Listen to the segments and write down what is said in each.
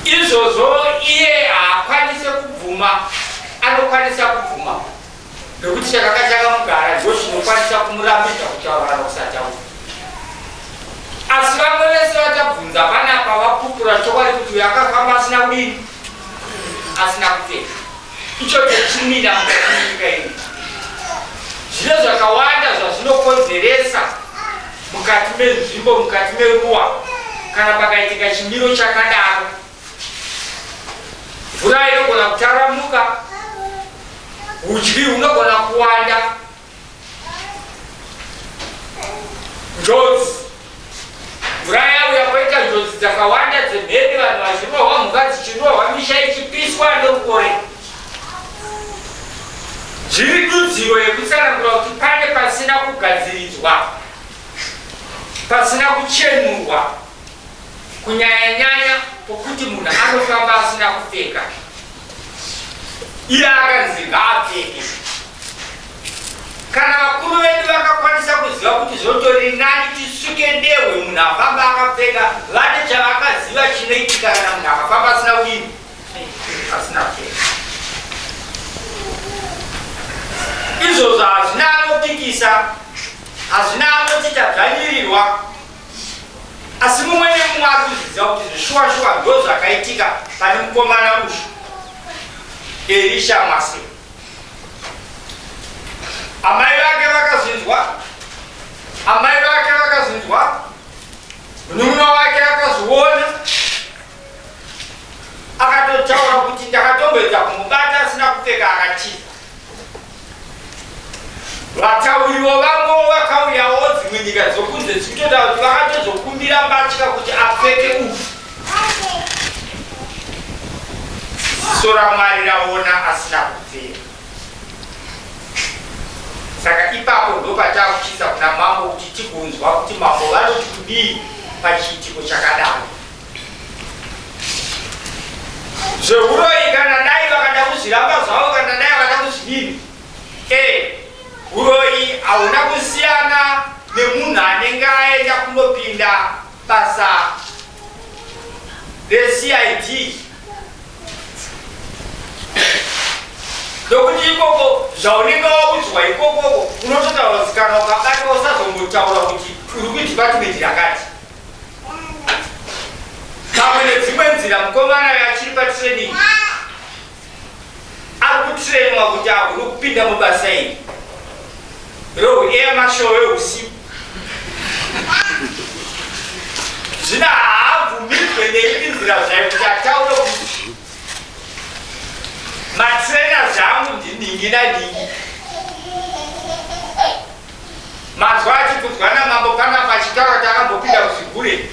izvozvo iye haakwanise kubvuma, anokwanisa kubvuma nekuti chakanga chakamugara ndo chinokwanisa kumurambidza kutaura kana kusataura. Asi vamwe vese vatabvunza panapa vapupura chokwadi kuti uyu akafamba asina kudini, asina kupfeka. Ichocho chimira mukati menyika ino. Zvino zvakawanda zvazvinokonzeresa mukati menzvimbo, mukati meruwa, kana pakaitika chimiro chakadaro. Mvura inogona kutaramuka, udyi hunogona kuwanda, njodzi. Mvura yauya poita njodzi dzakawanda dzemheni, vanhu vachirohwa, mhuka dzichirohwa, misha ichipiswa nerukore. Zviri dudziro yekutsanangura kuti pane pasina kugadziridzwa, pasina kuchenurwa, kunyanya-nyanya pokuti munhu anofamba asina kupfeka. Iye akanzi ngaapfeke. Kana vakuru vedu vakakwanisa kuziva kuti zvotori nani tisuke ndehwe munhu afamba akapfeka, vane chavakaziva chinoitika kana munhu akafamba asina kudini, asina kupfeka. Izvozvo hazvina anopikisa, hazvina anoti tadzvanyirirwa, asi mumwe nemumwe ari kuzviziva kuti zvishuwa-shuwa ndo zvakaitika pane mukomana uyu Elisha Mase. Amai vake vakazvinzwa, munun'una wake akazviona, akatotaura kuti ndakatombedza kumubata asina kupfeka, akatiza. Vatauriwo vamwe vakauyawo dzimwe nyika dzokunze dzichitotaura kuti vakatozokumbira mbatya kuti apfeke uyu. Ziso raMwari raona asina kupfeka. Saka ipapo ndo patakuchisa kuna mambo kuti tigonzwa kuti mambo vanoti kudii pachiitiko chakadaro. Zveuroyi kana dai vakada kuzviramba zvavo, kana dai vakada kuzvidini, uroyi hauna kusiyana nemunhu anenge aenda kunopinda basa reCID. Nokuti ikoko zvaunenge waudzwa ikokoko unototaura kuti kana ukabatwa usazombotaura kuti uri kudepartment rakati. Pamwe nedzimwe nzira mukomana achiri patraining ari kutrainwa kuti agone kupinda mubasa iri remashow weusiku. Zvino haabvumirwe neiri nzira zvayo kuti ataure kuti matrainers angu ndiningi naningi. Mazwa achibvunzwa namambo panapa achitaura kuti akambopinda kuzigure,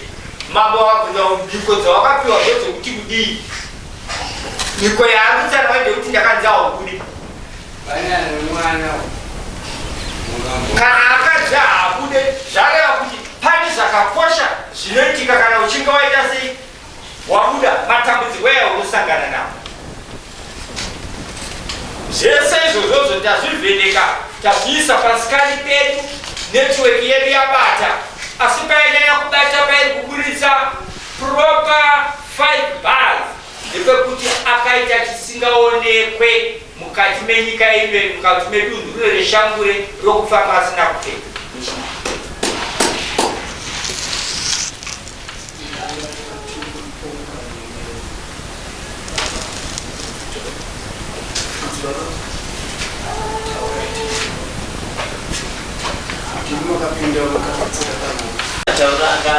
mambo akabvunza mhiko dzawakapiwa ndedzekuti kudii. Mhiko yaari kutsanwa ndekuti ndakanzi aubude. Kana akadzi haabude zvareva kuti pane zvakakosha zvinoitika kana uchinge waita sei wabuda, matambudziko yaurosangana nawo. Zvese izvozvozvo tazvivheneka, tazviisa pasikani pedu, netiweki yedu yabata, asi painyanya kubata pairi kuburitsa proper 5 bars ndepekuti akaita chisingaonekwe mukati menyika ino, mukati medunhu rino reshangure rokufamba asina kupfeka.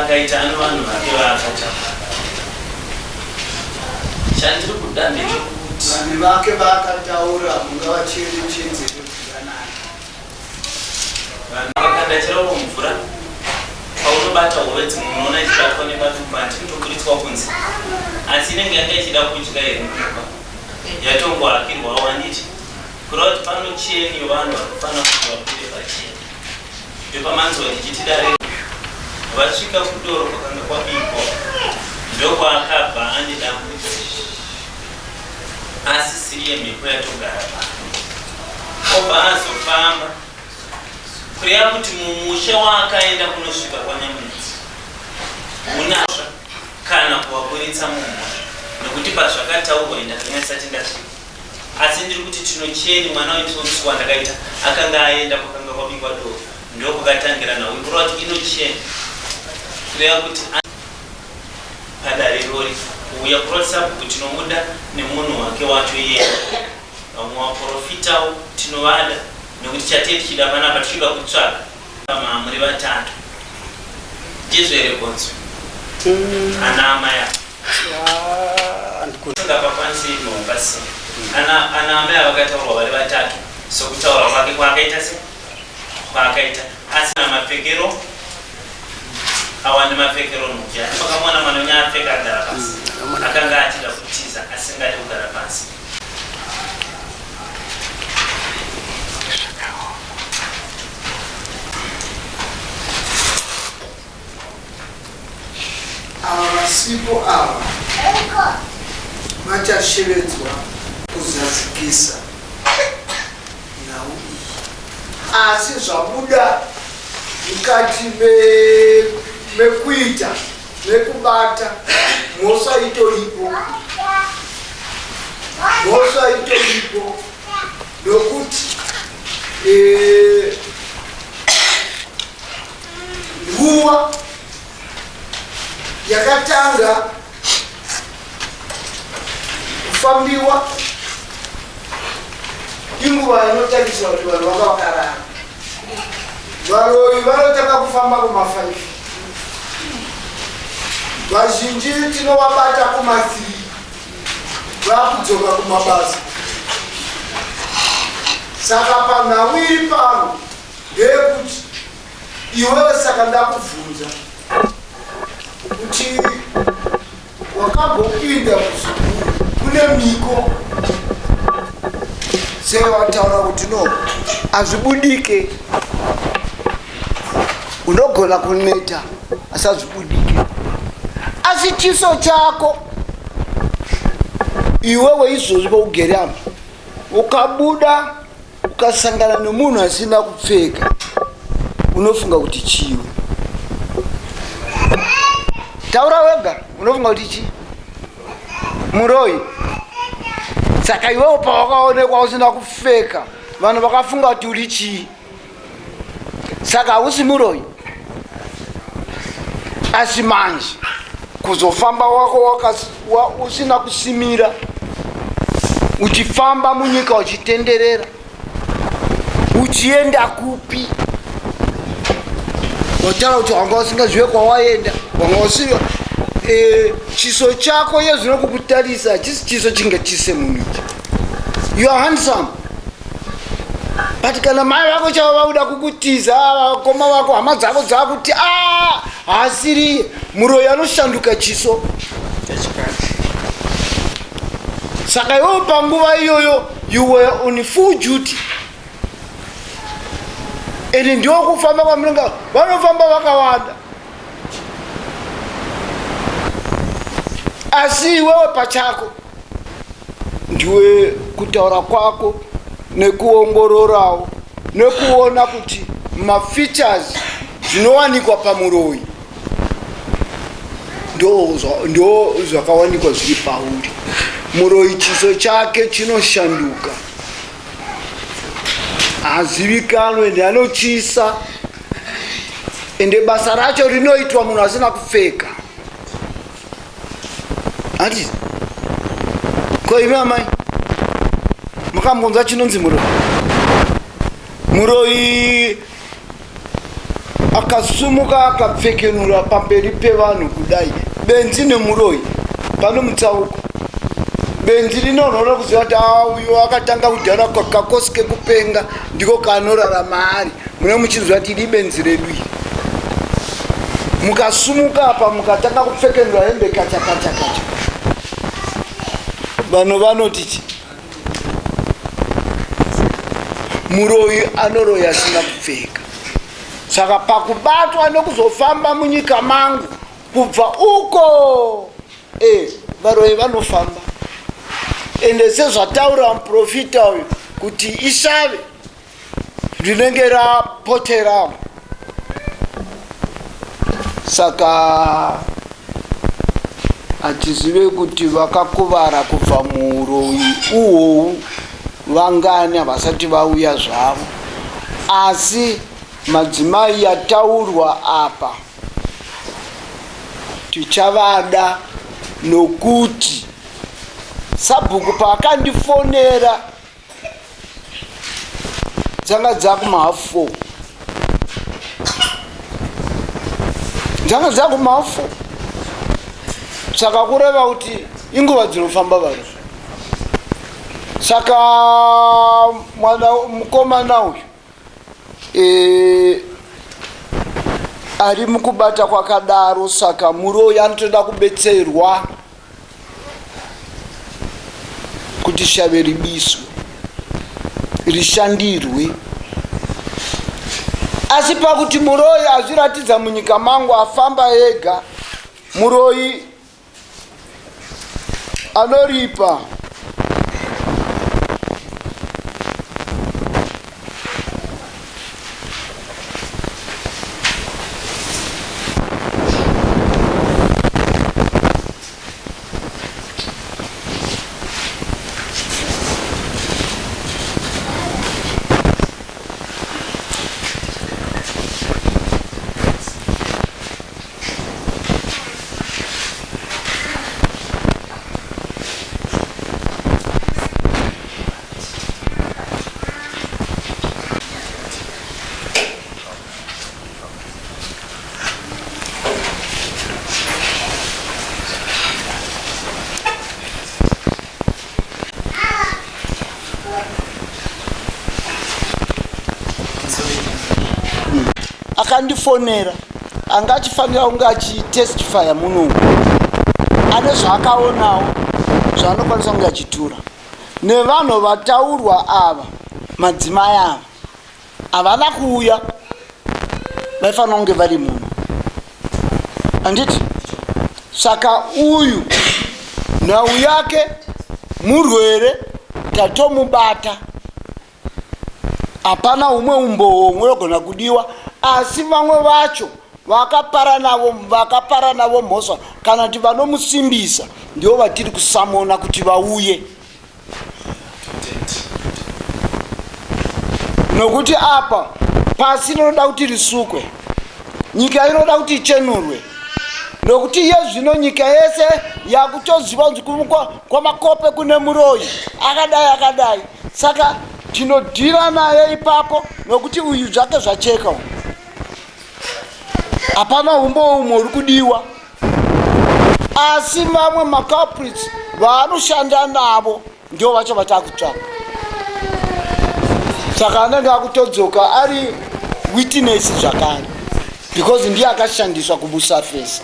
Akaita vanhu vake vakataura. Chandiri kuda ndechekuti vanhu vake vakataura mungava chiri chenzero dzakanaka. vanhu vakada chero mvura paunobata hove dzimwe unoona ichibatwa nevatubhati inotoburitswa kunze, asi inenge yanga ichida kudya here mukwa yatongoakirwa wanditi kureva kuti pano cheni yevanhu vanofanira kuti vapinde pacheni. Ndopamanzwa ndichitidare vasvika kudoro kwakanga kwabikwa ndokwaakabva ane dambudziko, asi siri yemhepo yatogara pano. Obva azofamba kureva kuti mumusha waakaenda kunosvika kwanyamudzi kuitsa munhu nekuti pazvakataurwa ndakanyatsa tindasvika asi ndiri kuti tinocheni mwana wetonsi wandakaita akanga aenda kwakanga kwabikwa doro ndokukatangira nawo kurova kuti inocheni kureva kuti padare rori kuuya kurosapu tinomuda nemunhu wake wacho iye vamwe vaprofitawo tinovada nekuti chatee tichida panapa tichida kutsvaga muri vatatu ndizverekonzo ana amai angapakwanisi maupasi ana amai avakataurwa vari vatatu sokutaura kwake kwaakaita se kwaakaita asi namapfekero awandi mapfekero nokya pakamwana mwana unyapfeka agara pasi akanga achida kutiza asingade kugara pasi ava vasipo ava vachashevedzwa kuzadzikisa nhau iyi asi zvabuda mukati mekuita mekubata mhosva itoripo nokuti nguva yakatanga kufambiwa inguva inotariswa kuti vanhu vanga vakarara varoyi vanotanga kufamba kuma5 vazhinji tinovabata kuma3 vakudzoka kumabasa saka panhawiri pano ndeyekuti iwewe saka ndakubvunza kuti wakambopinda kuzukuru kune miko sei wataura kuti no azvibudike unogona kuneta asi azvibudike asi chiso chako iwewe izvozvi paugere apa ukabuda ukasangana nemunhu asina kupfeka unofunga kuti chiwe taura wega unofunga kuti chi muroyi saka iwewo pawakaonekwa usina kupfeka vanhu vakafunga kuti uri chii saka hausi muroyi asi manje kuzofamba wako usina kusimira uchifamba munyika uchitenderera uchienda kupi wataura kuti wanga usingazive kwawaenda wanga usiva chiso chako ye zvinokukutarisa hachisi chiso chinge chise munyika you are handsome but kana mai vako chavo vauda kukutiza vakoma vako hama dzako dzakuti hasiri muroyi anoshanduka chiso saka iwewo panguva iyoyo you were on full duty ende ndiwo kufamba kwamunonga vanofamba vakawanda asi iwewe pachako ndiwe kutaura kwako nekuongororawo nekuona kuti mafeatures zvinowanikwa pamuroyi ndo zvakawanikwa zviri pauri muroyi chiso chake chinoshanduka hazivikanwe ndianochisa ende basa racho rinoitwa munhu asina kupfeka hati ko imi amai makambonza chinonzi muroyi muroyi akasumuka akapfekenura pamberi pevanhu kudai benzi nemuroyi pano mutsauko benzi rinonoona kuziva kuti uyu akatanga kudhara kakosi kekupenga ndiko kanorarama ari mune muchiziva kuti iri benzi redu iri mukasumuka apa mukatanga kupfekenura hembe kachakachakacha vanhu vanotichi muroyi anoroyi asina kupfeka saka pakubatwa nekuzofamba munyika mangu kubva uko varoyi vanofamba ende sezvataura muprofita uyu kuti ishave rinenge rapoterawo saka tizive kuti vakakuvara kubva muuroyi uhowu vangani havasati vauya zvavo, asi madzimai yataurwa apa tichavada nokuti sabhuku paakandifonera dzanga dzakumahafu 4 dzanga dzakumahafu 4 saka kureva kuti inguva dzinofamba vanhu. Saka mukomana uyu ari mukubata kwakadaro, saka muroyi anotoda kubetserwa kuti shave ribiswe rishandirwe. Asi pakuti muroyi azviratidza munyika mangu afamba ega, muroyi anoripa akandifonera anga achifanira kunge achitestifya muno ane zvaakaonawo zvaanokwanisa kunge achitura nevanhu vataurwa ava. Madzimai ava havana kuuya, vaifanira kunge vari muno, handiti? Saka uyu nhau yake murwere, tatomubata, hapana umwe umboo unogona kudiwa. Asi vamwe vacho vakapara navo mhosva kana kuti vanomusimbisa ndivo vatiri kusamona kuti vauye, nokuti apa pasi inoda kuti risukwe, nyika inoda kuti ichenurwe, nokuti iye zvino nyika yese yakutoziva kunzi kwamakope kune muroyi akadai. Saka tinodhira naye ipapo, nokuti uyu zvake zvacheka, hapana umbo umwe uri kudiwa. Asi vamwe maculprits vaanoshanda navo ndio vacho vatakutsvaka. Saka anenge akutodzoka ari witness zvakare, because ndiye akashandiswa kubusurface.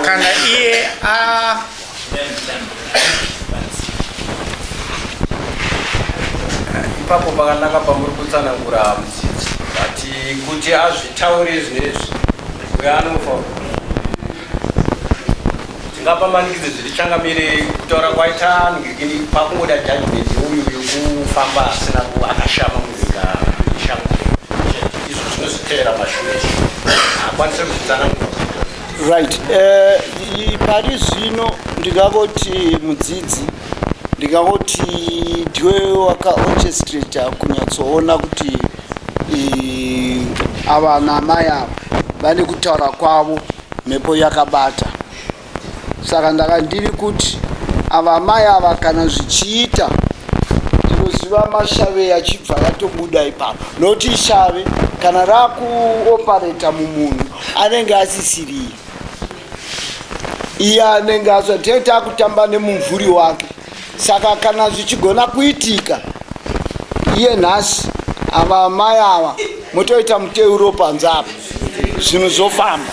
Kana iye ipapo pakanaka pamuri kutsanangura mudzidzi ati kuti azvitaure zvinezvi uyo anofa tingapamanikidze zviri changamire kutaura kwaita ngirikini pakungoda judgment uyu yekufamba asina akashama munyika ishango izvo zvinozviteera mashure akwanise kuzvitsanangura. Right. Pari zvino ndingangoti mudzidzi, ndingangoti ndiwe wakaorchestrata kunyatsoona kuti ava namai ava vane kutaura kwavo mhepo yakabata. Saka ndakandiri kuti ava mai ava kana zvichiita ndinoziva mashave achibva yatobuda ipapo, nokuti shave kana rakuopareta mumunhu anenge asisiriye iye anenge azoteta kutamba nemumvuri wake. Saka kana zvichigona kuitika iye nhasi ava mai ava motoita muteuro panze apa zvinhu zvofamba.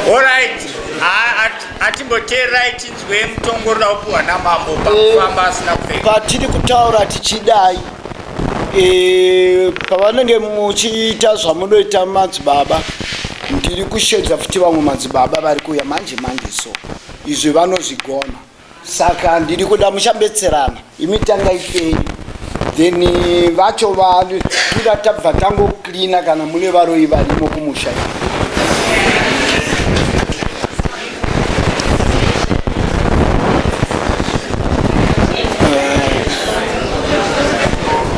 Alright, atimboteerai tinzwe mutongorora upuhwa namambo pakufamba asina kupfeka. Patiri kutaura tichidai pavanenge muchiita zvamunoita madzibaba, ndiri kushedza futi vamwe madzibaba vari kuuya manje so izvi vanozvigona. Saka ndiri kuda muchambetserana imi tangaipei, then vacho vanira tabva tangoklina kana mune varoi varimo kumusha.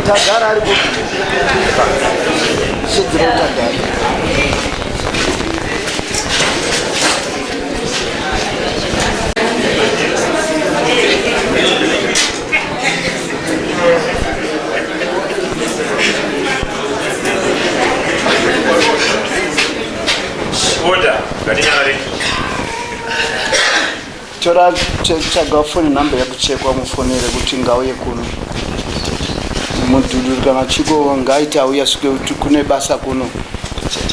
Tagara ari ku sidro tagara Obuda ngatinyarare tora chaga foni namba yakuchekwa mufonere kuti ngauye kuno mudhudhuri kana chiko ngaiti auya svike kuti kune basa kuno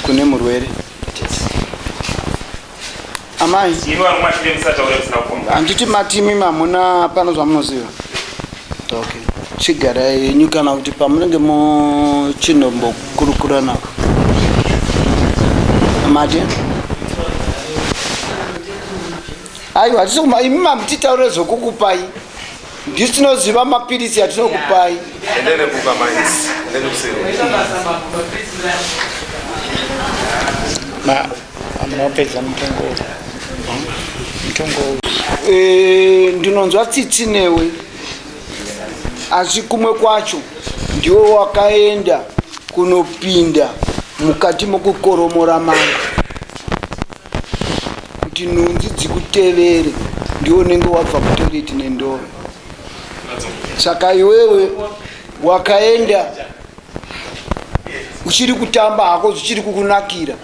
kune murwere. Amai handiti matimi mamuna pano zvamunoziva. Okay, chigara yenyu kana kuti pamunenge muchinombokurukura navo mati aiwa imi mamutitaure zvokukupai ndisi tinoziva mapirisi atinokupai. Ndinonzwa tsitsi newe, asi kumwe kwacho ndiwe wakaenda kunopinda mukati mokukoromora manga kuti nhunzi dzikutevere, ndiwo nenge wabva kutoireti nendoro. Saka iwewe wakaenda uchiri kutamba hako zvichiri kukunakira,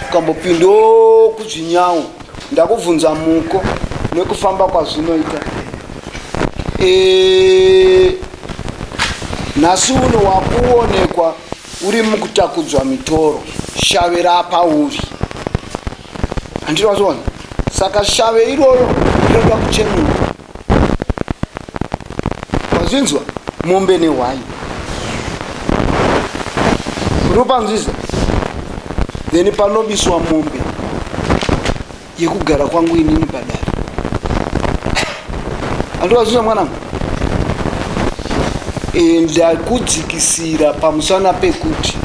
ukambopindo kuzvinyawo. Ndakubvunza muko nekufamba kwazvinoita. Nhasi uno wakuonekwa uri mukutakudzwa mitoro, shave rapauri. Handiri wazviona? Saka shave iroro rinoda kuchenuka. Wazvinzwa? Mombe nehwai unopanzvisa, then panobiswa mombe yekugara kwangu inini padare. Handiri mwanangu? Ndakudzikisira pamusana pekuti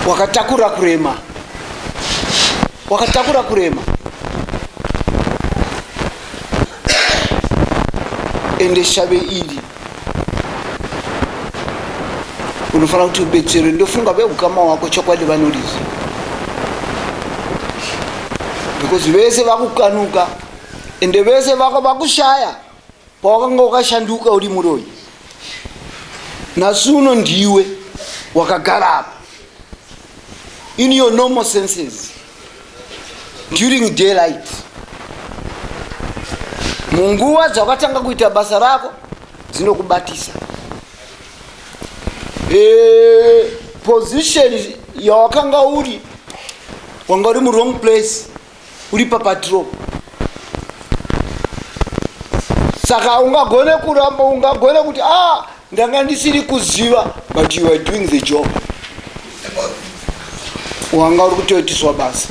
wakatakura kurema ende shave iri unofanira kuti ubetsere. Ndofunga veukama wako chokwadi vanoriza, because vese vakukanuka ende vese vako vakushaya pawakanga wakashanduka uri muroi. Nhasi uno ndiwe wakagara apa in your normal senses during daylight. Munguva dzakatanga kuita basa rako dzinokubatisa. Position yawakanga uri, wanga uri wrong place, uri papatrol. Saka ungagone kuramba, ungagone kuti ndanga ndisiri kuziva, but you are doing the job. Wanga uri kutoitiswa basa.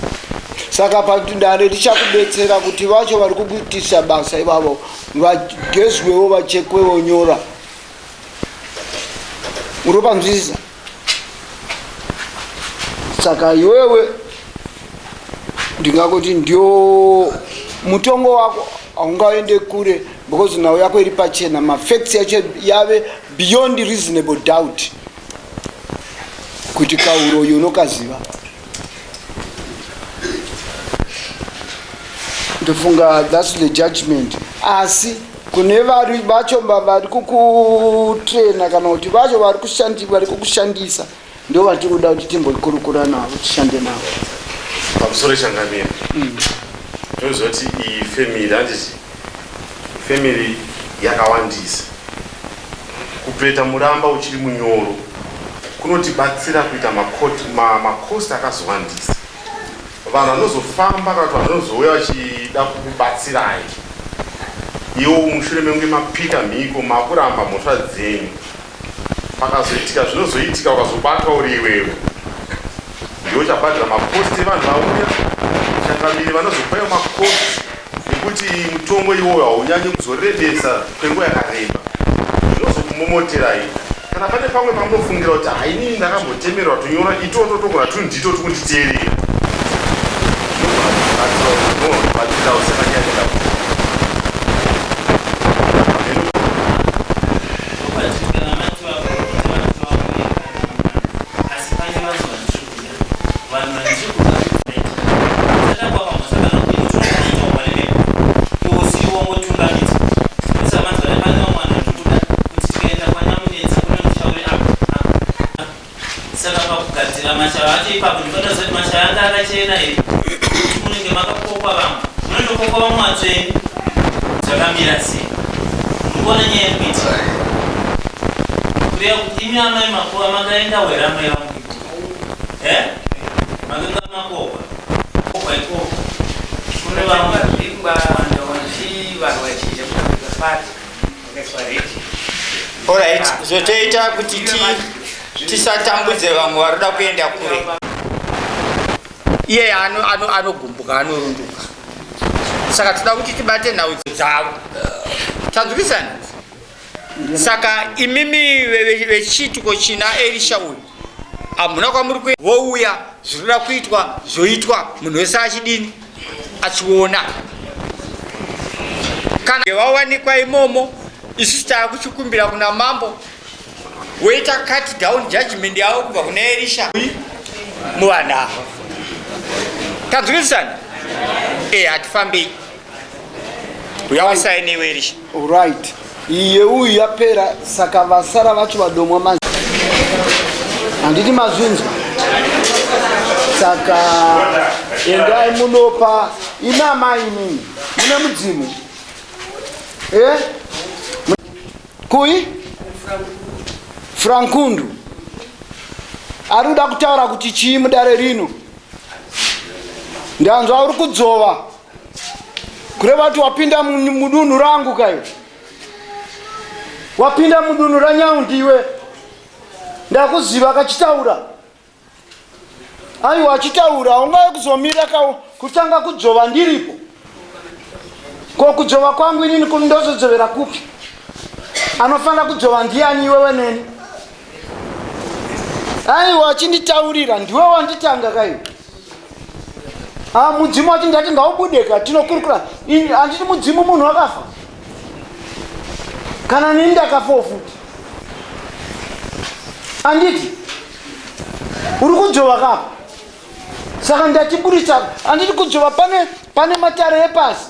Saka pandare tichakubetsera kuti vacho vari kukuitisa basa ivavo vagezwewo, vachekwewo nyora. Unopanzwisisa? Saka iwewe ndingakuti ndio mutongo wako haungaende kure, because nhau yako iri pachena, mafacts yacho yave beyond reasonable doubt kuti kauroyo unokaziva. ndofunga that's the judgment. Asi kune vari vacho vari kukutrena kana kuti vacho vari kukushandisa ndo vatiri kuda kuti timbokurukura navo tishande navo pamusoro changamira tozoti iyi family handiti family yakawandisa kupeta muramba uchiri munyoro kunotibatsira kuita makosti akazowandisa vanhu vanozofamba kana kuti vanozouya vachida kukubatsirai iwo mushure mengue mapika mhiko makuramba mhosva dzenyu pakazoitika zvinozoitika ukazobatwa uri iwewe ndiwo chabhadhira makosti evanhu vauya changamiri vanozopaiwa makosti ekuti mutombo iwoyo haunyanyi kuzorebesa kwenguva yakareba zvinozokumomoterai kana pane pamwe pamunofungira kuti hainini ndakambotemerwa tonyora itoto togona tundito tukunditeerera Alright, zotoita kuti tisatambudze vamwe varikuda kuenda kure. Iye anogumbuka anorunduka. Saka toda kuti tibate nhau dzavo. Tadzukisana. Saka imimi vechitiko china Elisha uyu hamuna kwamuri kuenda vouya zvirikuda kuitwa zvoitwa munhu wese achidini achiona. Kana vawanikwa imomo isusu taakuchikumbira kuna mambo woita cut down judgment yavo kubva kuna Elisha muvanhu ava. Tadzukisana. Hatifambei. Uya wasainiwe Elisha. Alright. Iye uyu yapera saka vasara vacho vadomwa manzi. Handiti mazvinzwa. Saka endai munopa ina mai nini. Mune mudzimu. Kui? Frankundu. Arikuda kutaura kuti chii mudare rino. Ndanzwa uri kudzova. Kureva kuti wapinda mudunhu rangu kayo. Wapinda mudunhu ranyaundi iwe. Ndakuziva kachitaura. Aiwa achitaura ungaye kuzomira kutanga kudzova ndiripo. Ko kudzova kwangu inini kundozodzovera kupi? Anofana kudzova ndiani iwewe neni? Aiwa achinditaurira ndiwe wanditanga kayo. Mudzimu wati ndati ngaubudeka tinokurukura. Handiti mudzimu munhu wakafa. Kana nini ndakafa futi. Handiti uri kudzova kapa. Saka ndatiburisa handiti kudzova pane matare epasi.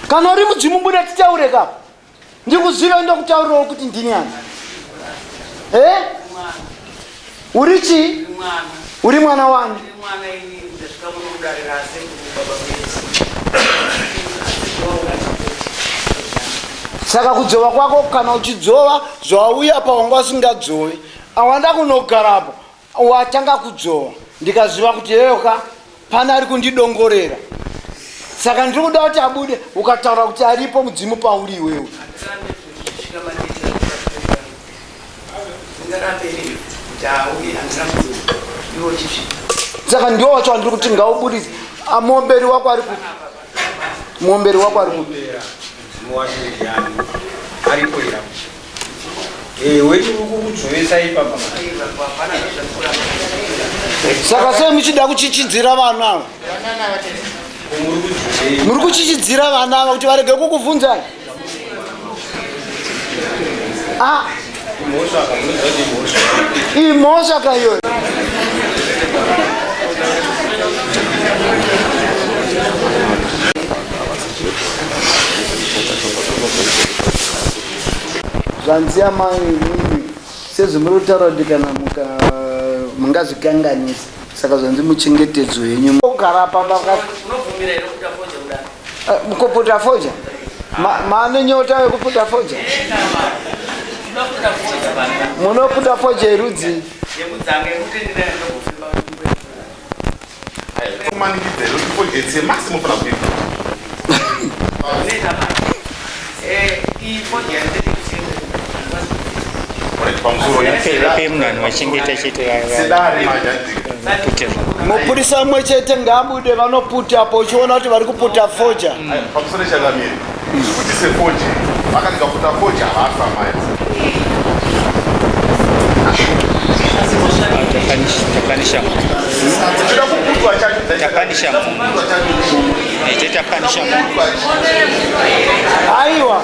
Kana uri mudzimu buda titaure kapa. Ndikuziva ndokutaurirawo kuti ndini ani. Uri chi? Uri mwana wani? Saka kudzova kwako kana uchidzova zvauya pawanga usingadzove awanda kunogarapo watanga kudzova ndikaziva kuti yeyoka pane ari kundidongorera. Saka ndiri kuda kuti abude ukataura kuti aripo mudzimu pauri iwewe. Saka ndiwo wacho andiri kuti ngaubudise. Muomberi wako ari kuti. Muomberi wako ari kuti. Aripo ira. Wechi ukukudzovesa ipapa. Saka sei muchida kuchichidzira vana ava? Muri kuchichidzira vana ava kuti varege kukubvunzai? Imhosva kayo. zvanziya mai sezvimurutaura kuti kana mungazvikanganisa saka zvanzi muchengetedzo yenyu ogara pamba kuputa foja maane nyota yekuputa foja munoputa foja yerudzi mupurisa mwe chete ngabude vanoputa po uchiona kuti vari kuputa foja pamusoro chakamiri kuti sefoja vakandikaputa foja havafa mai aiwa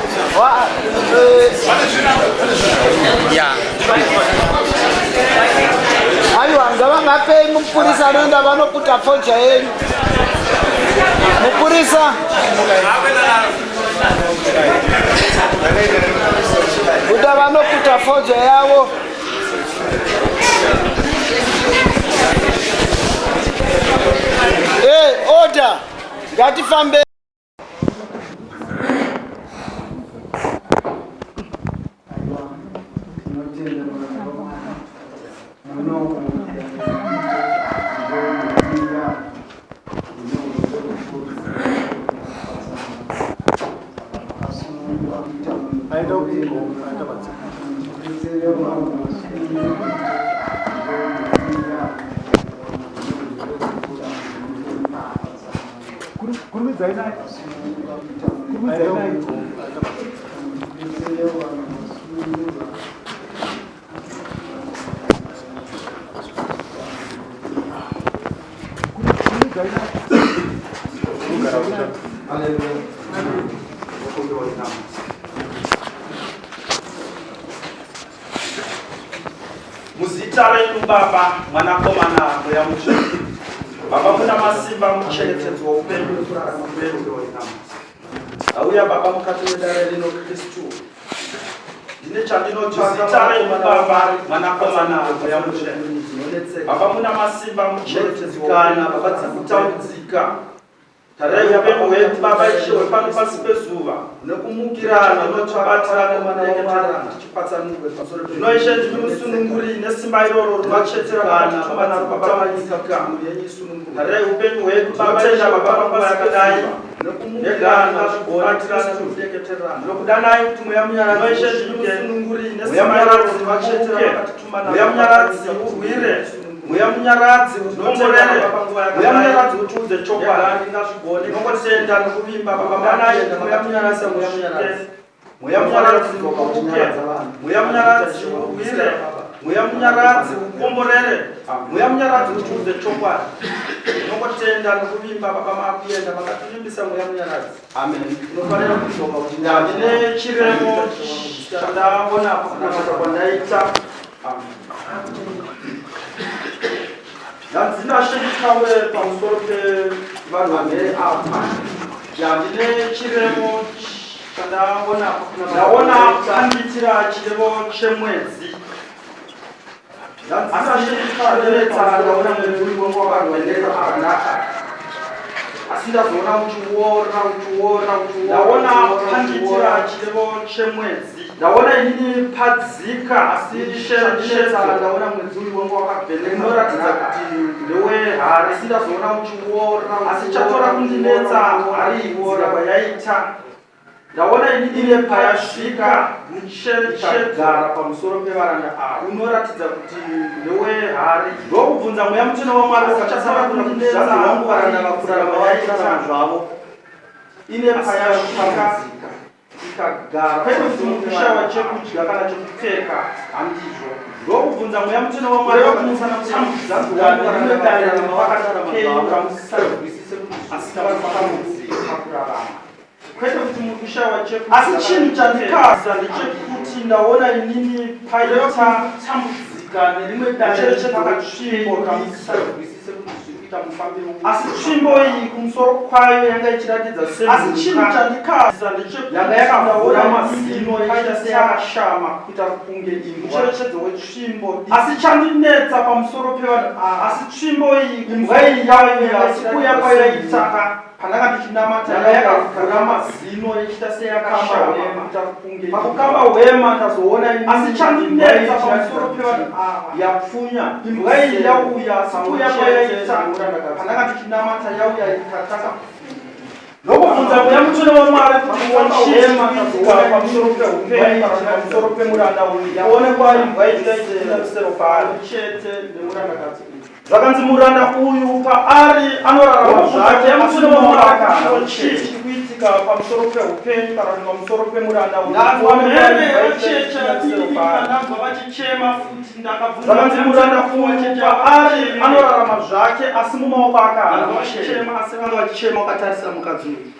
aiwa ngavangapei mupurisa anoenda vanoputa foja yenyu mupurisa kuda vanoputa foja yavo order ngatifambe muzita renyu baba mwanakomana mweya mutsvene baba muna masimba muchengetedzi waupenyu kurarama kwedu auya baba mukati medare rino kristu ndine chandinotsvaka zita renyu baba mwanakomana mweya mutsvene baba muna masimba muchengetedzi kana baba dzikutambudzika tarai upenyu hwedu baba ishe hwepano pasi pezuva nekumukirana notabatirana madengeterana tichipatsanurwe pamusoro zvinoishe ndimi musununguri nesimba iroro rinocheterana vana vapamanyika tarai upenyu hwedu baba ishe baba panguva yakadai nekumukirana zvigobatirana nokudengeterana nokudanai kuti mweya munyaradzi noishe ndimi musununguri nesimba iroro rinocheterana mweya munyaradzi urwire mweya munyaradzi unomborere mweya munyaradzi utiudze chokwadi nongotenda nokuvimba babamanai mweya munyaradzi mweya munyaradzi uke mweya munyaradzi urwire mweya munyaradzi ukomborere mweya munyaradzi utiudze chokwadi nongotenda nokuvimba babamakuenda makativimbisa mweya munyaradzi amen unofanira kushoma kuti ndine chiremo chandaonapo kana kwandaita ndinasvikawe pamusoro pevanhu vamhere apa ndine chiremo chandaona kandiitira chirevo chemwedzi ndinasvikaeretsa ndaona mwedzi uri wengu wakagwenderera akanaka asi ndazoona uchiora ndaona kandiitira chirevo chemwedzi ndaona inini padzika asi ndinetsa ndaona mwedzi uri wengu wakagwenderera inoratidza kuti ndewehari asi ndazoona uchiora asi chatora kundinetsa hari iora yaita ndaona inini ine payasvika muchegara pamusoro pevaranda ava unoratidza kuti ndewehari ndokubvunza mweya mutsvene wamwari ukachasara kundinetsa vangu varanda vakurarama vaita vanhu zvavo ine payasvika ikagara paine kushava chekudya kana chekupfeka handizvo ndokubvunza mweya mutsvene wamwari wakumusana kutsamuzanguaaaamusisarwisise asi tavaamudzika kurarama kwete kuti mukushava cheku asi chinhu chandikaza ndechekuti ndaona inini paita tambudzika nerimwe dare chepakatsvimbo kamusisarwisise kuti kuita mufambiro asi tsvimbo iyi kumusoro kwayo yanga ichiratidza asi chinhu chandikaza yanga yakavhura mazino yaita seyakashama kuita kunge mucherechedzo wetsvimbo asi chandinetsa pamusoro pevanhu asi tsvimbo iyi imbwa iyi yakuya kwayo yaitaka pandanga ndichinamata yanga yakavhura mazino ichiita seyakashama kuita kunge pakukamba hwema ndazoona asi chandinetsa pamusoro pevanhu yapfunya imbwa iyi yauya sikuya kwayaitaka pandanga ndichinamata yauya ikataka nokubvunza kuya mutsvene wamwari kuti wachihema pamusoro peupenyu pamusoro pemuranda uyu onekwa imbwa ichiitaisero paari chete nemurandakadzi zvakanzi muranda uyu paari anorarama zvake mutsvene wamwari chii kuitika pamusoro peupenyu kana kuti pamusoro pemuranda uyuanabva vachichema futi zvakanzi muranda uyu paari anorarama zvake asi mumaoko akahana vachichema asi vanga vachichema wakatarisira mukadzi uyu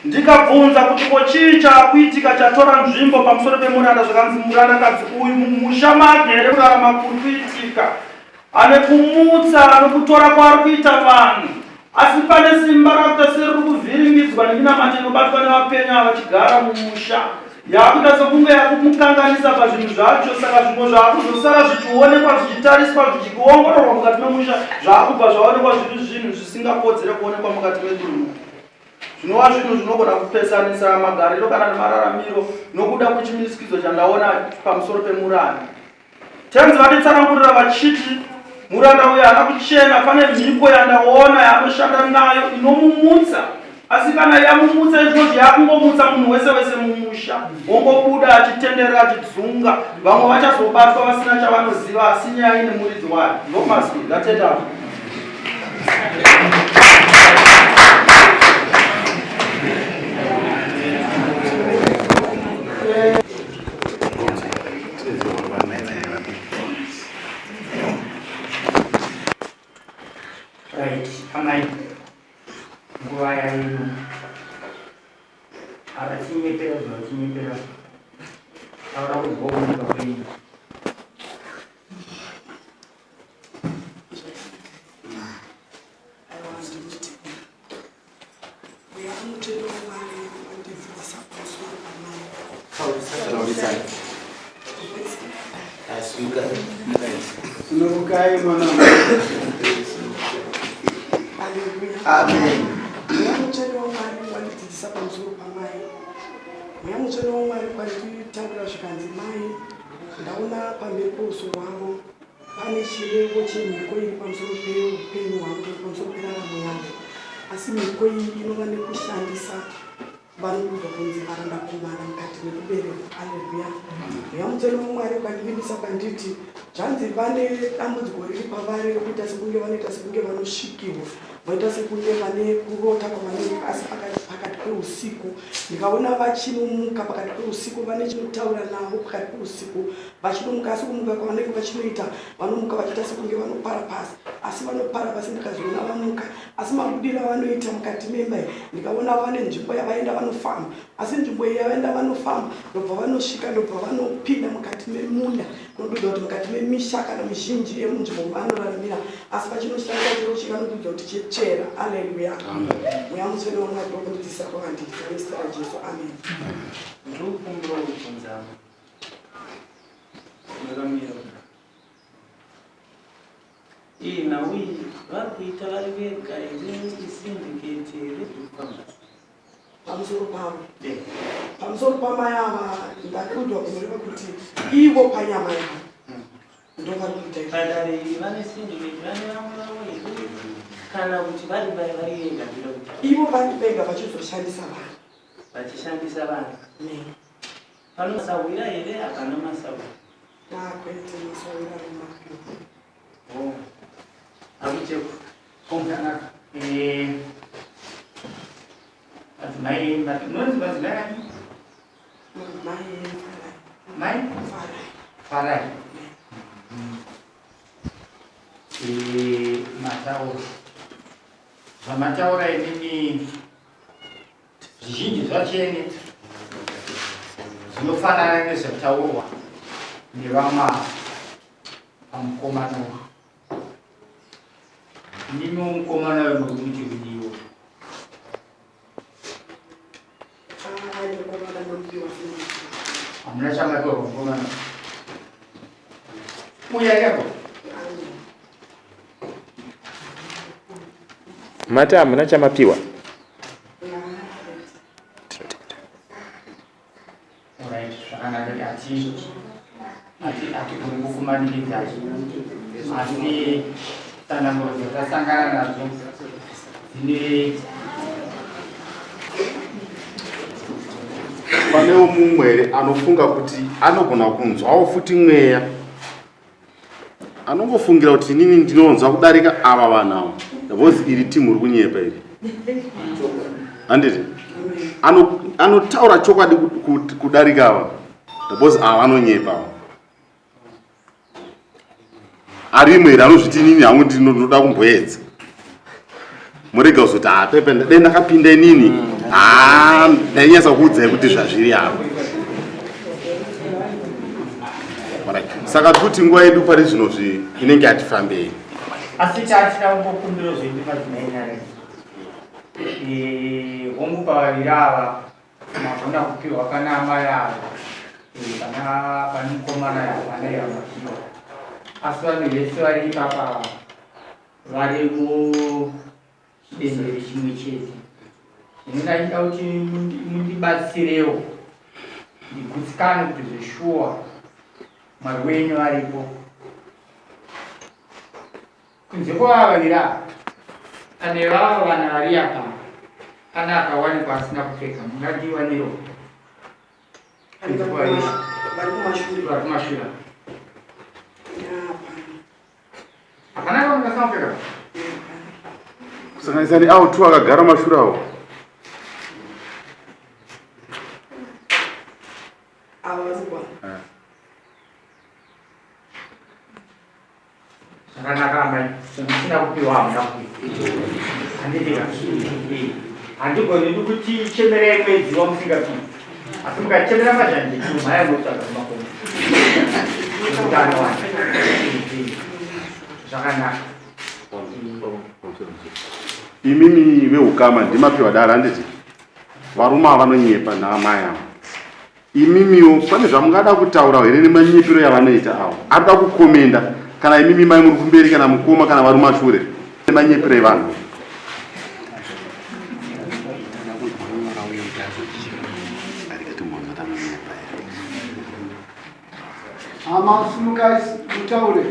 ndikabvunza kuti ko chii chakuitika chatora nzvimbo pamusoro pemuranda zvakanzi murandakadzi uyu mumusha make here kurarama kuri kuitika ane kumutsa nokutora kwaari kuita vanhu asi pane simba rakuita seriri kuvhiringidzwa neminamati inobatwa nevapenya vachigara mumusha yakuita sekunge yakumukanganisa pazvinhu zvacho saka zvimwe zvaakuzosara zvichionekwa zvichitariswa zvichiongororwa mukati memusha zvaakubva zvaonekwa zviri zvinhu zvisingakodzere kuonekwa mukati meduruma zvinova zvinhu zvinogona kupesanisa magariro kana nemararamiro nokuda kwechimisikizo chandaona pamusoro pemuranda tenzi vanetsanangurira vachiti muranda uyu haana kuchena pane mhiko yandaona yaanoshanda nayo inomumutsa asi kana yamumutsa izvozvo yakungomutsa munhu wese wese mumusha wongobuda achitenderera achidzunga vamwe vachazobatwa vasina chavanoziva asi nyaya ine muridzi wayo ndomazwi ndatenda Right, amai nguva yaino akachinyepera zvinochinyepera taura kuzvokunyika kwenyu Amen. Muyamucheno wamwari wandidzidzisa pamusoro pamai. Muyamucheno wamwari kwanditaurira zvikanzi mai ndaona pamberi pouso hwavo pane chirevo chemhiko iri pamusoro peupenyu hwangu pamusoro peraramo yangu asi mhiko iyi inova nekushandisa vanobva kunzi varandakomana mukati mekubereka. Aleluya. Muyamucheno wamwari kwandivimbisa kwanditi zvanzi vane dambudziko riri pavari rekuita sekunge vanoita sekunge vanosvikirwa vaita sekunge vane kurota kwavanenge asi pakati peusiku ndikaona vachinomuka pakati peusiku vane chinotaura navo pakati peusiku vachinomuka asi kumuka kwavanenge vachinoita vanomuka vachiita sekunge vanopara pasi asi vanopara pasi ndikazoona vamuka asi mabudiro avanoita mukati memba ndikaona vane nzvimbo yavaenda vanofamba asi nzvimbo iyi yavaenda vanofamba ndobva vanosvika ndobva vanopinda mukati memunda kunodudza kuti mukati memisha kana mizhinji yemunzvimbo vanoraramira asi pachinoshandisa chiro chikanodudza kuti chechera. Aleluya. Muyamutsvene wamwari ndokundidzisa kwavandiita nezita raJesu. Amen. ndikukumbira kubvunzamo ndakamira nauyi vari kuita vari vega here isindiketi here pamusoro pavo pamusoro pamai ava ndakuudwa kunoreva kuti ivo panyama yavo ndovari kuita padare vane sindiketi vane vamwe vavo here kana kuti vari vega ivo vari vega vachizoshandisa vanhu vachishandisa vanhu panosawira here hapana masawira nakwete masawira remapi akucheku konganaka madzimai nonzi madzimai ani mai farai matauro zvamataura inini zvizhinji zvachene zvinofanana nezvataurwa nevamwe pamukomana ndimi mukomana wekuti kudiwa. Hamuna chamapiwa mukomana. Uya yako. Mata hamuna chamapiwa. Alright, zvakanaka ati kukumanikidza asi tsananguro dzatasangana nadzo dzine panewo mumwe anofunga kuti anogona kunzwawo futi mweya, anongofungira kuti inini ndinonzwa kudarika ava vanhu because iri timu iri kunyepa iri handiti anotaura chokwadi kudarika ava because ava vanonyepa ava arimwe iri anozviti inini hangu ndinoda kumboedza murega kuzoti pepe dai ndakapinda inini ndainyasa kuudzai kuti zvazviri avo. Saka kuti nguva yedu pari zvino inenge yatifambei asi tatida kungokumbira zvedu padzinainare homupavarira ava magona kupiwa kana amai ava kana pane mukomana yavana yavapiwa asi vanhu vese vari ipapa vari muchidendere chimwe chete. Ndinoda kuti mundibatsirewo ndigutsikane kuti zveshuwa Mwari wenyu aripo. Kunze kwavavira ane vava vana vari apa kana akawanikwa asina kupfeka mungadiwa nero vari kumashura hapana kamungasina kupfeka kusanganisa neavo tu akagara mashurawo zvakanaka amai zvamusina kupiwa hamuna handidika handigoni kuti chemerai mwedzi wamusingapii asi mukachemera mazhanje mhaya motsvaga makomo utano wani zvakanaka. imimi veukama ndimapiwa dara handiti varume ava vanonyepa naamai avo. Imimiwo pane zvamungada kutaura here nemanyepero yavanoita avo arida kukomenda kana imimi mai muri kumberi kana mukoma kana vari mashure nemanyepero evanhu. Amasimukai mutaure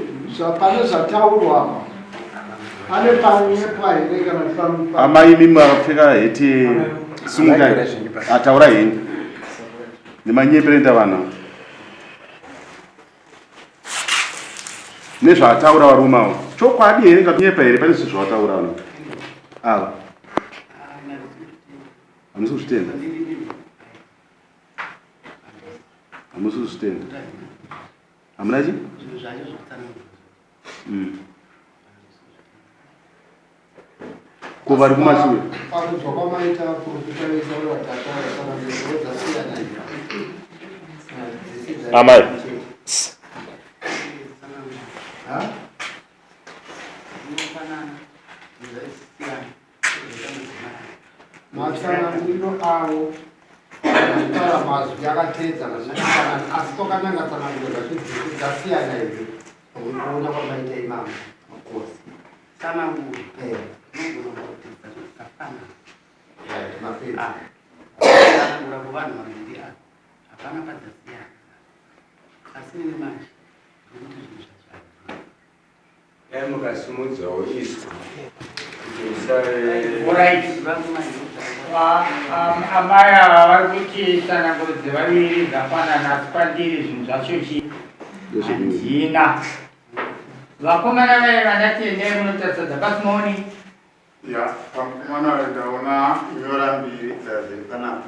pane zvataurwa apa pane panyepa here kana pampa amai imimi akapfeka heti simukai ataura heni nemanyepero enda vanhu nezvaataura varume avo chokwadi here kanyepa here pane zvinhu zvavataura vanhu ava hamusi kuzvitenda hamusi kuzvitenda hamuna chi ko vari kumashure amai matsananguriro avo taura mazwi akatedza asi tokananga tsanangurira zvidzidzo dzasiyana here kuona kwamaita imama makosi tsananguro tsanangura kuvanhu vaviri ava hapana padzasiyana asi nene manje nokuti zvinhu zvachana dai mukasimudzawo izvo amai ava vari kuti tsananguro dzevaviri dzafanana asi pandiri zvinhu zvacho handina. Vakomana vai vanatendei munotarisa dzakasimaoni ya pamukomana ndaona nyora mbiri dziri panapa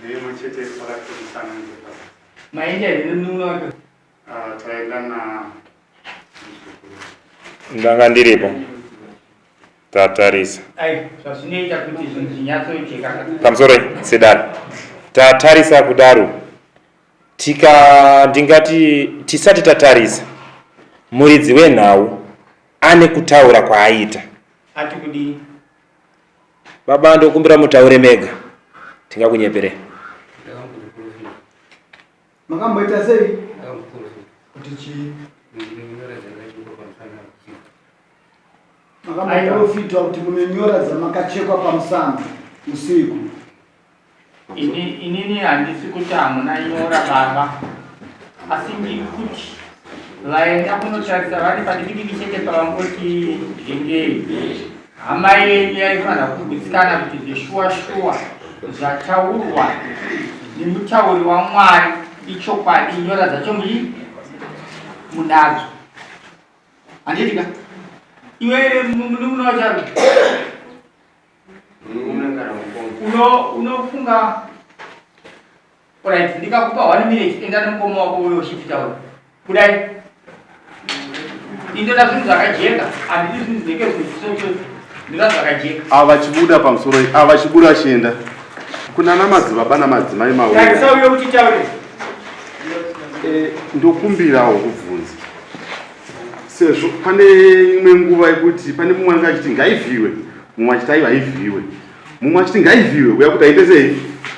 neimwe chete pakatotsanangurwa maenda zvirinunoto taenda na ndanga ndiripo tatarisa zvazvinoita kuti zvinhu zvinyatsoitika pamusoro sedaro tatarisa kudaro ndingati tisati tatarisa muridzi wenhau ane kutaura kwaaita ati kudini baba ndokumbira mutaure mega tingakunyepere makamboita sei kuti chii makamboprofitwa kuti mumenyora dzamakachekwa pamusana usiku. inini handisi kuti hamuna nyora baba, asi ndiri kuti vaenda kunotarisa vari padikidiki chete pavangoti zvengei hama yenyu yaifanira kugutsikana kuti zveshuwa shuwa zvataurwa nemutauri waMwari ichokwadi, nyora dzacho munadzo. Handitika iwe munocharu unofunga right, ndikakupa 1 minute enda nemukoma wako uyoshifitaura kudai indoda zvinhu zvakajeka, handidi zvinhu zvinenge zvisocho ndoda zvakajeka. Ava chibuda pamusoro ava chibuda chienda kuna namadzibaba namadzimai mauya tarisauye kuti taure ndokumbirawo kubvunza sezvo pane imwe nguva yekuti pane mumwe anga achiti ngaivhiwe, mumwe achiti aiva aivhiwe, mumwe achiti ngaivhiwe uya kuti aite sei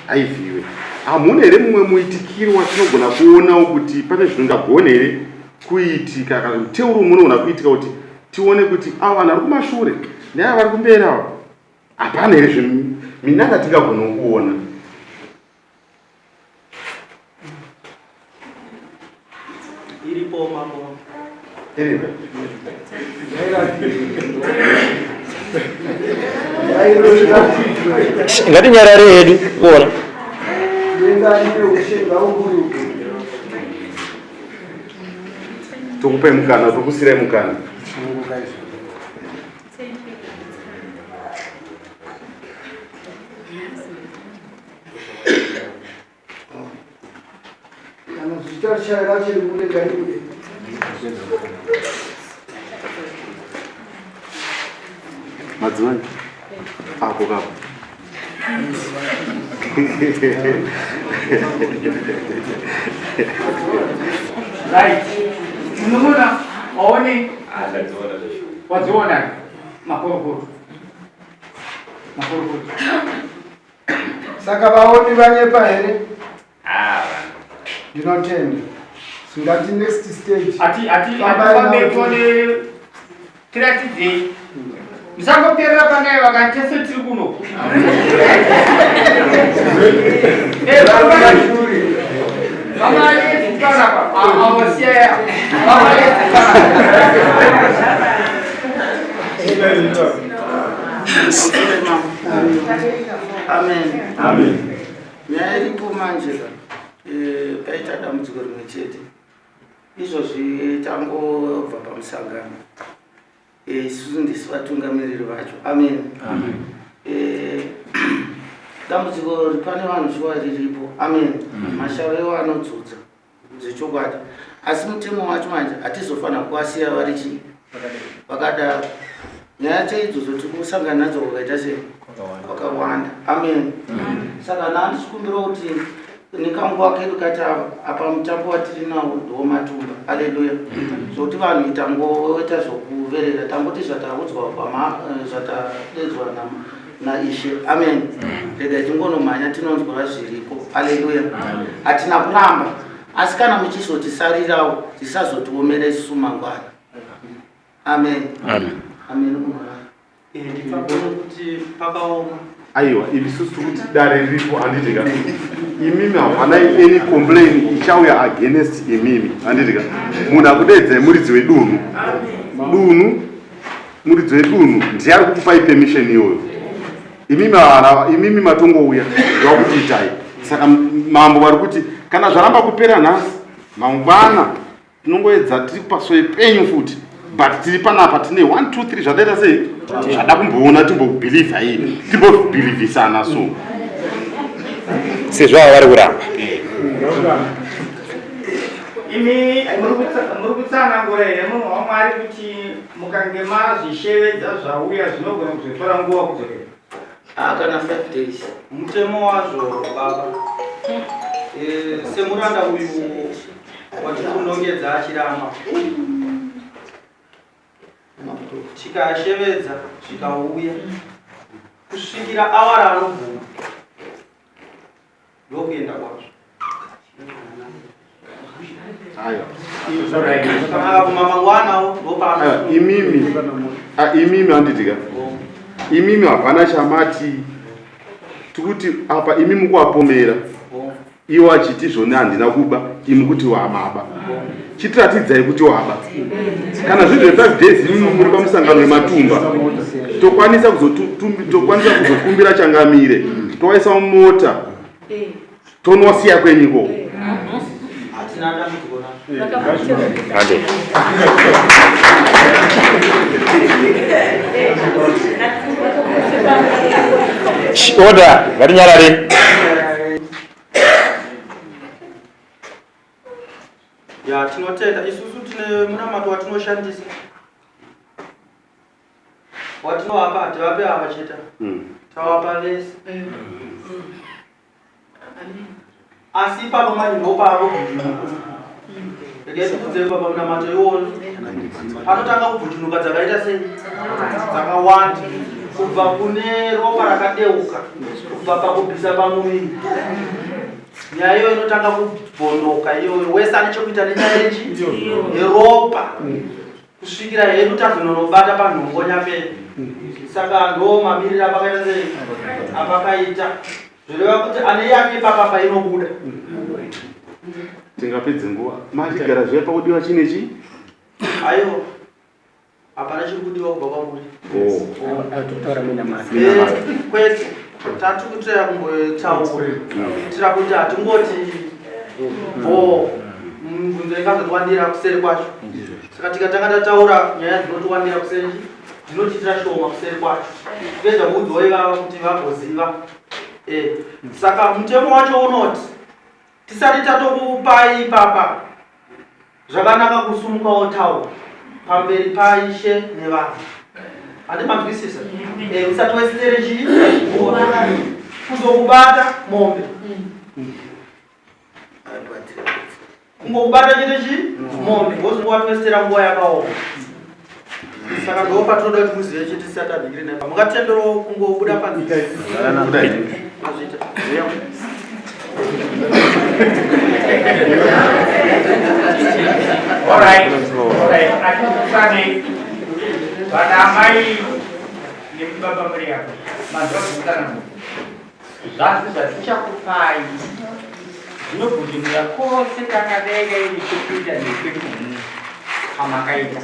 aivhiwe. Hamuna here mumwe muitikiro watinogona kuonawo kuti pane zvinongagona here kuitika kana muteuro munogona kuitika kuti tione kuti ava vanhu vari kumashure neava vari kumberi ava hapana here zveminanga tingagona kuona. iripo mambo iripo ngatinyarare hedu kuona tokupai mukana, tokusirai mukana. Madzimai apo kapo right, unoona waone wadziona makorokoro saka vaoni vanyepa here ndinotenda singati next stage atiambetone tiratidzei musangoperera pangai vakatese tiri kuno Amen. Nyaya iripo manje paita dambudziko rimwe chete izvozvi tangobva pamusangano isusu ndisi vatungamiriri vacho. Amen. Dambudziko ripane vanhu shuwa riripo. Amen. Mashavewo anodzudza zvechokwadi, asi mutemo wacho manje hatizofanira kuwasiya vari chii vakadaro. Nyaya chaidzodzo tiri kusangana nadzo kwakaita sei wakawanda. Amen. Saka ndandisikumbira kuti nekanguva kedu kati apa mutambo watiri nawo ndomatumba. Haleluya. Zvokuti vanhu itangoita zvokuverera tangoti zvataudzwa zvatadedzwa naishe. Amen. Rega tingonomhanya tinonzwa zviripo. Haleluya. Hatina kuramba, asi kana muchizotisarirawo tisazotiomera isusu mangwana. Amen. Amen. Kuti pakaoma aiwa isusu kuti dare riripo handitika imimi hapana any complain ichauya against imimi handitika munhu akudedzai muridzi wedunhu muridzi wedunhu ndiye ari kukupai permission iyoyo. Imimi matongouya zvakuti itai. Saka mambo vari kuti kana zvaramba kupera nhasi mangwana tinongoedza tiri pasoi penyu futi, but tiri panapa tine 1 2 3 zvadaita sei zvada kumboona timbobhilivha iyi timbobhilivhisana so sezvo ava vari kuramba. imi muri kutsanangura here munhu waMwari kuti mukange mazvishevedza zvauya zvinogona kuzotora nguva kudzokera kana 5 days mutemo wazvo baba. Semuranda uyu watikunongedza achirama tikashevedza zvikauya kusvikira awara anobvuma ndokuenda kwazvo. Mangwanawo ndopano imimi handitika imimi hapana chamati tikuti apa imimi kuwapomera iwo achiti zvone handina kuba imi kuti wamaba chitiratidzai kuti waba kana zvizvo 5 days imimi muri pamusangano wematumba tokwanisa kuzokumbira changamire towaisa mumota tonosiya kwenyiko. Order, ngatinyarare. Ya tinotenda isusu tine munamato watinoshandisa watinowapa tivape ava cheta tawapa vese asi pamamani ndopavo ndekekudzeva pamunamato iwona panotanga kubhutunuka dzakaita sei dzakawanda kubva kune ropa rakadeuka kubva pakubvisa pamuviri. Nyaya iyo inotanga kubhondoka iyo wese ane chekuita nenyaya yeropa kusvikira hedu tazononobata panhongo nyapedu. Saka ndo mamiriro apakaita sei apakaita zvireva kuti ane yake papapa inobuda. Tingapedze nguva matigara zviya pakudiwa chinechi aiwa hapana chiri kudiwa kubva kwamuri kwete tati kutoya kungotaura tira kuti hatingoti mibvunzo ingazotwandira kuseri kwacho. Saka tikatanga tataura nyaya dzinotwandira kuseri dzinotitira shoma kuseri kwacho kupedza bvunzo ivava kuti vagoziva. Saka mutemo wacho unoti tisati tatokupai papa zvakanaka kusumuka wotaura pamberi paishe nevanhu. Handi manzwisisa usati wesitere chii kuzokubata mombe kungokubata chite chii mombe wozongowatwesitera nguva yakaoma. Saka ndo patinoda kuti muzive chiti tisati adhingiri nepa mungatendero kungobuda panzita. Alright. Atikusane pada amai nebaba muriya mazokutana zvasi zvatichakupai zvinobhudhimira kwose takadega ini chekuita nekwemunhu kamakaita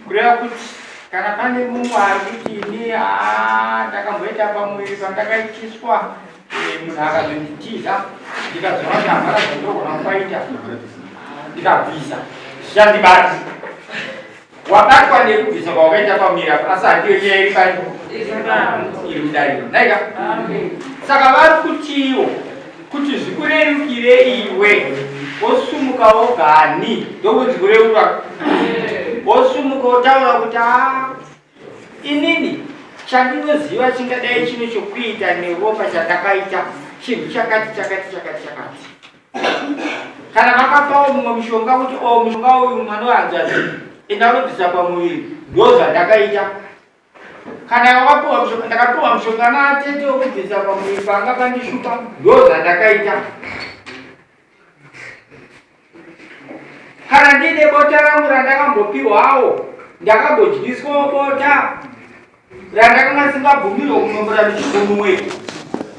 kureva kuti kana pane mumwe ari kuti ini ndakamboita pamuviri pandakaitiswa munhu akazonditiza ndikazoona kuti hamara zvandogona kupaita ndikabvisa zvichandibati wabatwa nekubvisa kwawakaita pamuviri apa asi handiyo nyaya iri pani iri mudariro naika. Saka vari kutiwo kuti zvikurerukire iwe wosumuka wogani ndokunzi kureurwa wosumuka wotaura kuti inini chandinoziva chingadai chino chokuita neropa chandakaita chinhu chakati chakati chakati chakati. Kana vakapawo mumwe mushonga kuti mushonga uyu manowanzazi indanobvisa pamuviri ndozvandakaita. Kana wakapiwa mushonga ndakapiwa mushonga natete wokubvisa pamuviri panga pandishupa ndozvandakaita. Kana ndine bota rangu randakambopiwawo ndakambodyiswawo bota randakanga singabvumirwa kunombora ndichikunumwe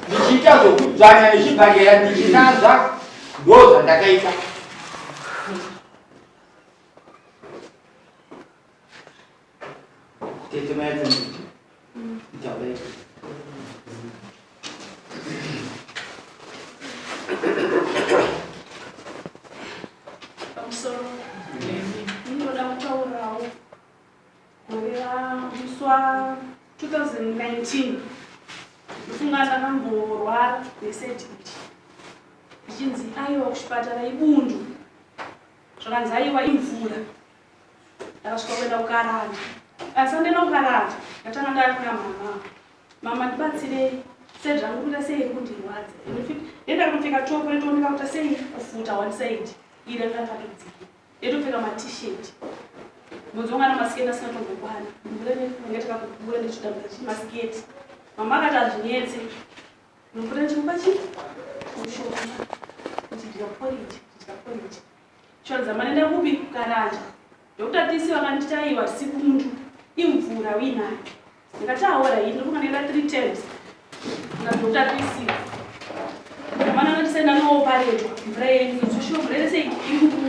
ndichiita zvokudzvanya nechibhagera ndichinanzva ndozvandakaita. Pamusoro ndinoda kutaurawo gore ramuswa 2019 ndofunga ndakamborwara nesedhiti ndichinzi aiwa kuchipatara ibundu zvakanzi aiwa imvura ndakasvika kuenda kukaranda asi andenda kukaranda ndatanga ndari kuna mama ndibatsirei sedhangu kuita sei iri kundirwadza ndenda kupfeka topo netooneka kuita sei kufuta one side iri ndakatodzika ndetopfeka matisheti muzongana masiketi asina tombokwana ngeti kakubura nechitambira chimasiketi mama akati azvinetse nokura nchimupachi mushonga kuchitika poriji choradza manenda kupi kukaranja ndokuti atisi vakanditaiwa siku muntu imvura uinayo ndikati aora iyi ndiri kunganenda 3 times ndokuti atisi mana anatisaenda nooparetwa mvura yenizoshombura yese irikukumu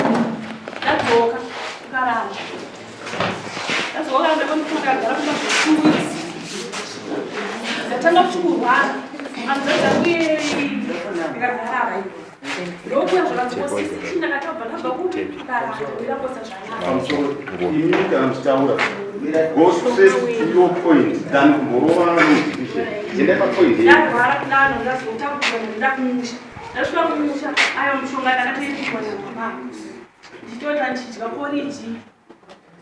ndadzoka kukaranja ndadzoka ndapamufunda agara kumazvokuisi ndatanga kuchikurwara anzadza kuye ndikagarava ndokuya zvakadzikosisi ndakatabva ndabva kukaranja ndirakosa zvanaka Ini kana mtaura. Go straight to your point than kumborova division. Ndineka point. ndarwara kudano ndazotambura ndakumusha ndasvika kumusha ayo mushonga ndakatoitikwa namama ndichitoita ndichidya poriji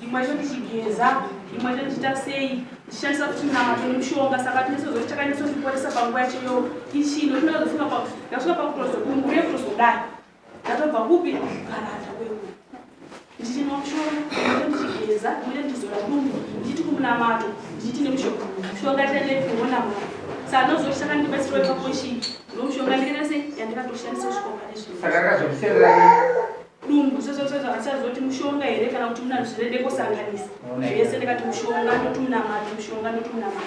imwe yacho ndichigeza imwe yacho ndichita sei ndichishandisa kuti munamato nemushonga saka tinesozoti takanyatsoziporesa panguva yacho ichino tinozofunga ndasvika pakutozodumbuye kutozodai ndatobva kupi kukaranja kweuku ndichinwa mushonga ndichigeza imwe ndizora dumbu ndichiti kumunamato ndichiti nemushonga tenekunonamato saka nozoti takandibatsirwa ipaposhi nomushonga ndikenese yandikatoshandisa kusvika Sakakazviserera dumbu sezozoti mushonga here kana kuti muna zvirende kosanganisa zvese ndikati mushonga ndoti munamato mushonga ndoti munamato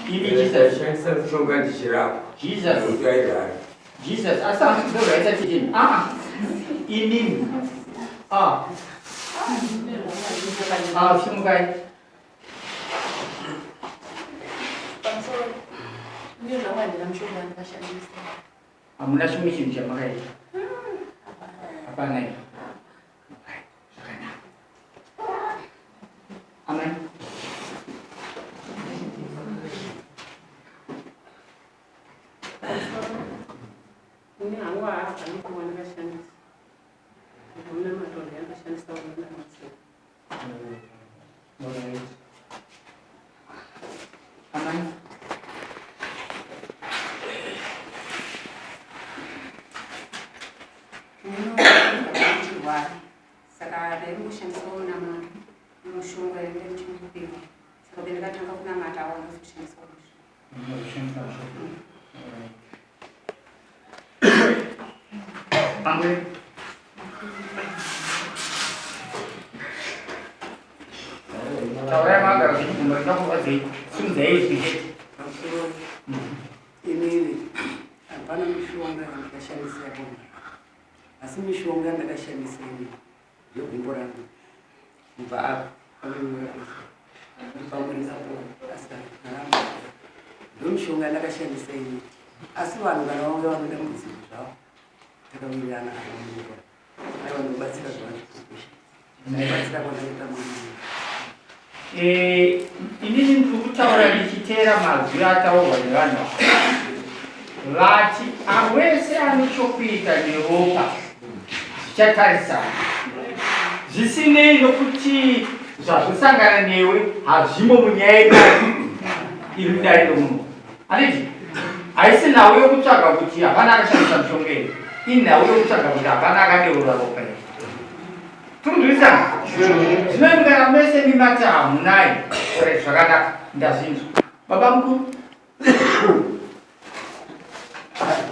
ini chisashandisa mushonga ndichirapa Jesus asandoraita chitini inini simukai hamuna chimwe chinhu chamakaita hapana ii amen Ini Anwa alikuwa anashanisa. Kuna matone anashanisa wala masio. amen Saka dari mushanisa wala mama. Mushonga yende mchimbiwa. Saka bendeka tanga kuna mata wala mushanisa wala. Amen. Tawaran magar sini mereka buat sih, sumber sedikit. Ini hapana mishonga ndakashandisa hapo. Asi mishonga ndakashandisa ini. Yo kumbora. Mva pamwe hapo asa. Ndo mishonga ndakashandisa ini. Asi vanhu vanoonga vanoda mudzimu zvavo. Takamiriana akamira. Aiwa ndobatsira zvavo. Ndaibatsira kwandakaita mwana. Inini ndiri kutaura ndichiteera mazwi ataurwa nevanhu vati awese ane chokuita neropa zvichatarisana zvisinei nokuti zvazvosangana newe hazvimo munyaya yedu iri mudare romunhu anditi haisi nhau yokutsvaga kuti hapana akashandisa mushonga here inhau yokutsvaga kuti hapana akadeurwa ropa here tumudhurisana zvinoingana mese mimati hamunai ore zvakanaka ndazvinzwa baba mukuru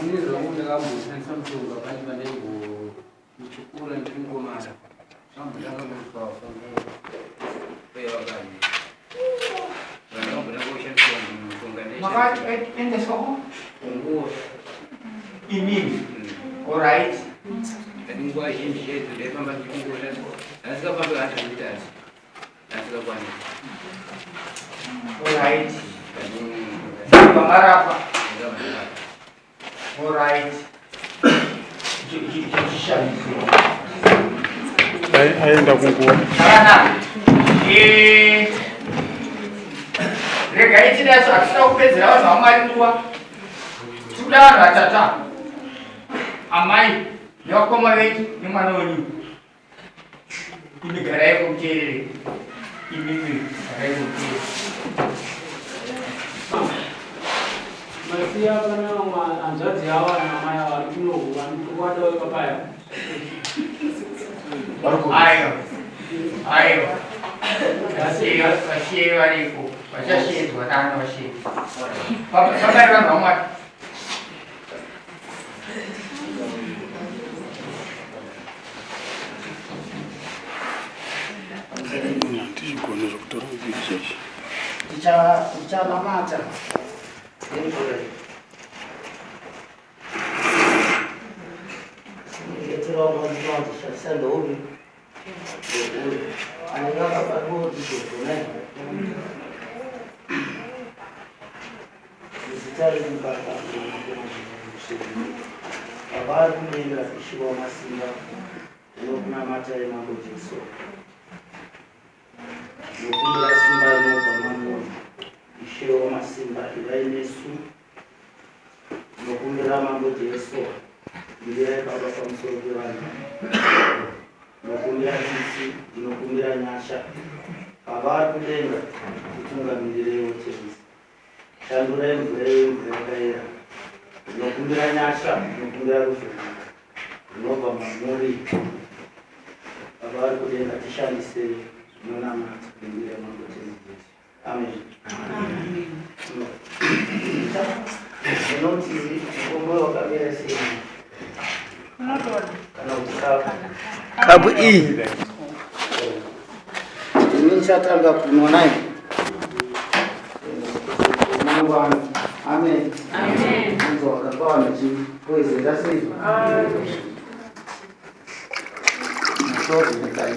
ini zvangu ndakamboshandisa mushonga pati pandaimbo muchikura ndiri Mukomana zvangu ndakangoitwa pevakani vandakambona koshandisa mushonga makaendeswako inini orit nguva zhinji chedzo ndaifamba ndichingoshandisa ndasikafambe hatanditasi ndasikakwanisa orit vamarapa orit aenda kunguva zvakanaka regai tidaso hatisida kupedzera vanhu vamwari nguva tikuda vanhu vatata amai nevakoma vedu nemwana wenyu imi garai kumuteerere imimi garai kumuteerere masiya kana hanzvadzi yavo namai avo vari kunohura ndikukwadawo papaya Ayo. Kasih wariku. Baca sih dua tangan sih. Sampai kan nomor. Bicara macam ini boleh. Itu orang orang saya dulu. Anak apa pun itu kan. Bicara tentang apa pun yang isu masih nak macam yang aku jesu. Mukumira simba no pamamo isheo masimba ilainesu mukumira mambo jesu ndiye baba kamsogirana mukumira sisi mukumira nyasha abantu lenga kutunga mirire yochezi chandura mvure mvura mukumira nyasha mukumira rufu nova mamuri abantu lenga tishandise Nona mati kumbira mambo tena. Amen. Amen. Noti kombo kamera sisi. Kana ukaka. Kabu hii. Nimeshatanga kunona hii. Mungu amen. Amen. Mungu akatoa mji poezi rasmi. Amen. Sote nikai.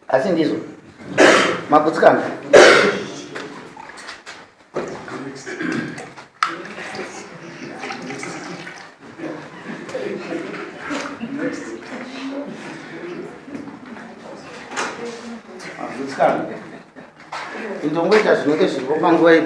Assim diz o Maputzcana. Maputzcana. Então, vai dar que se vou pango aí.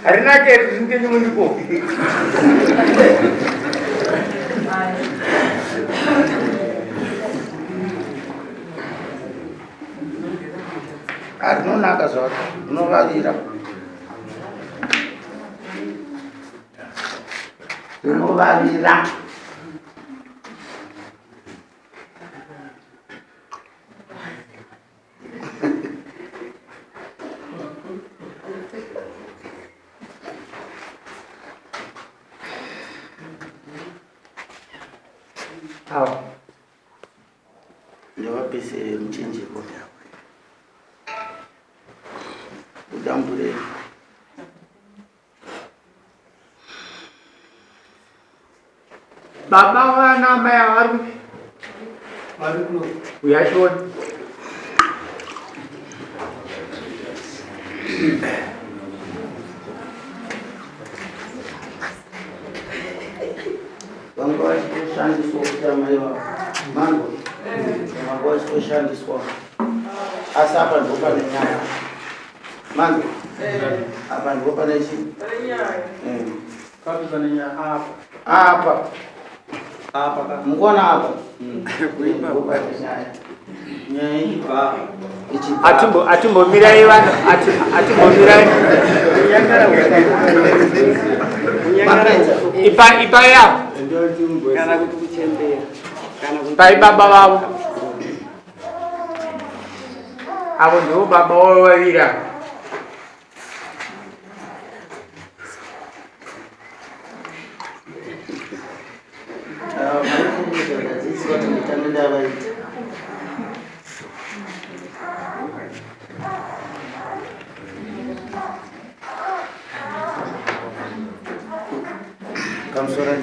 Karena dia mungkin cuma cukup. Karena nak kasut, no lagi ram. No lagi ram. Jawab bisa mencari kota. Udambure. Bapa wa nama yang baru Uyashon. Bangos kushan disokta mayo mango. Bangos kushan disok. Asa apa bukan nyaya. Mango. Apa bukan isi? Kau bukan nyaya apa? Apa? Apa kan? Mukona apa? Bukan nyaya. Nyai ba. Atumbo mirai wana. Atumbo mirai. Ipa ya. Kana kutukuchembea. Pai baba wao. Abo ndio baba wao wawira. Kamsoran.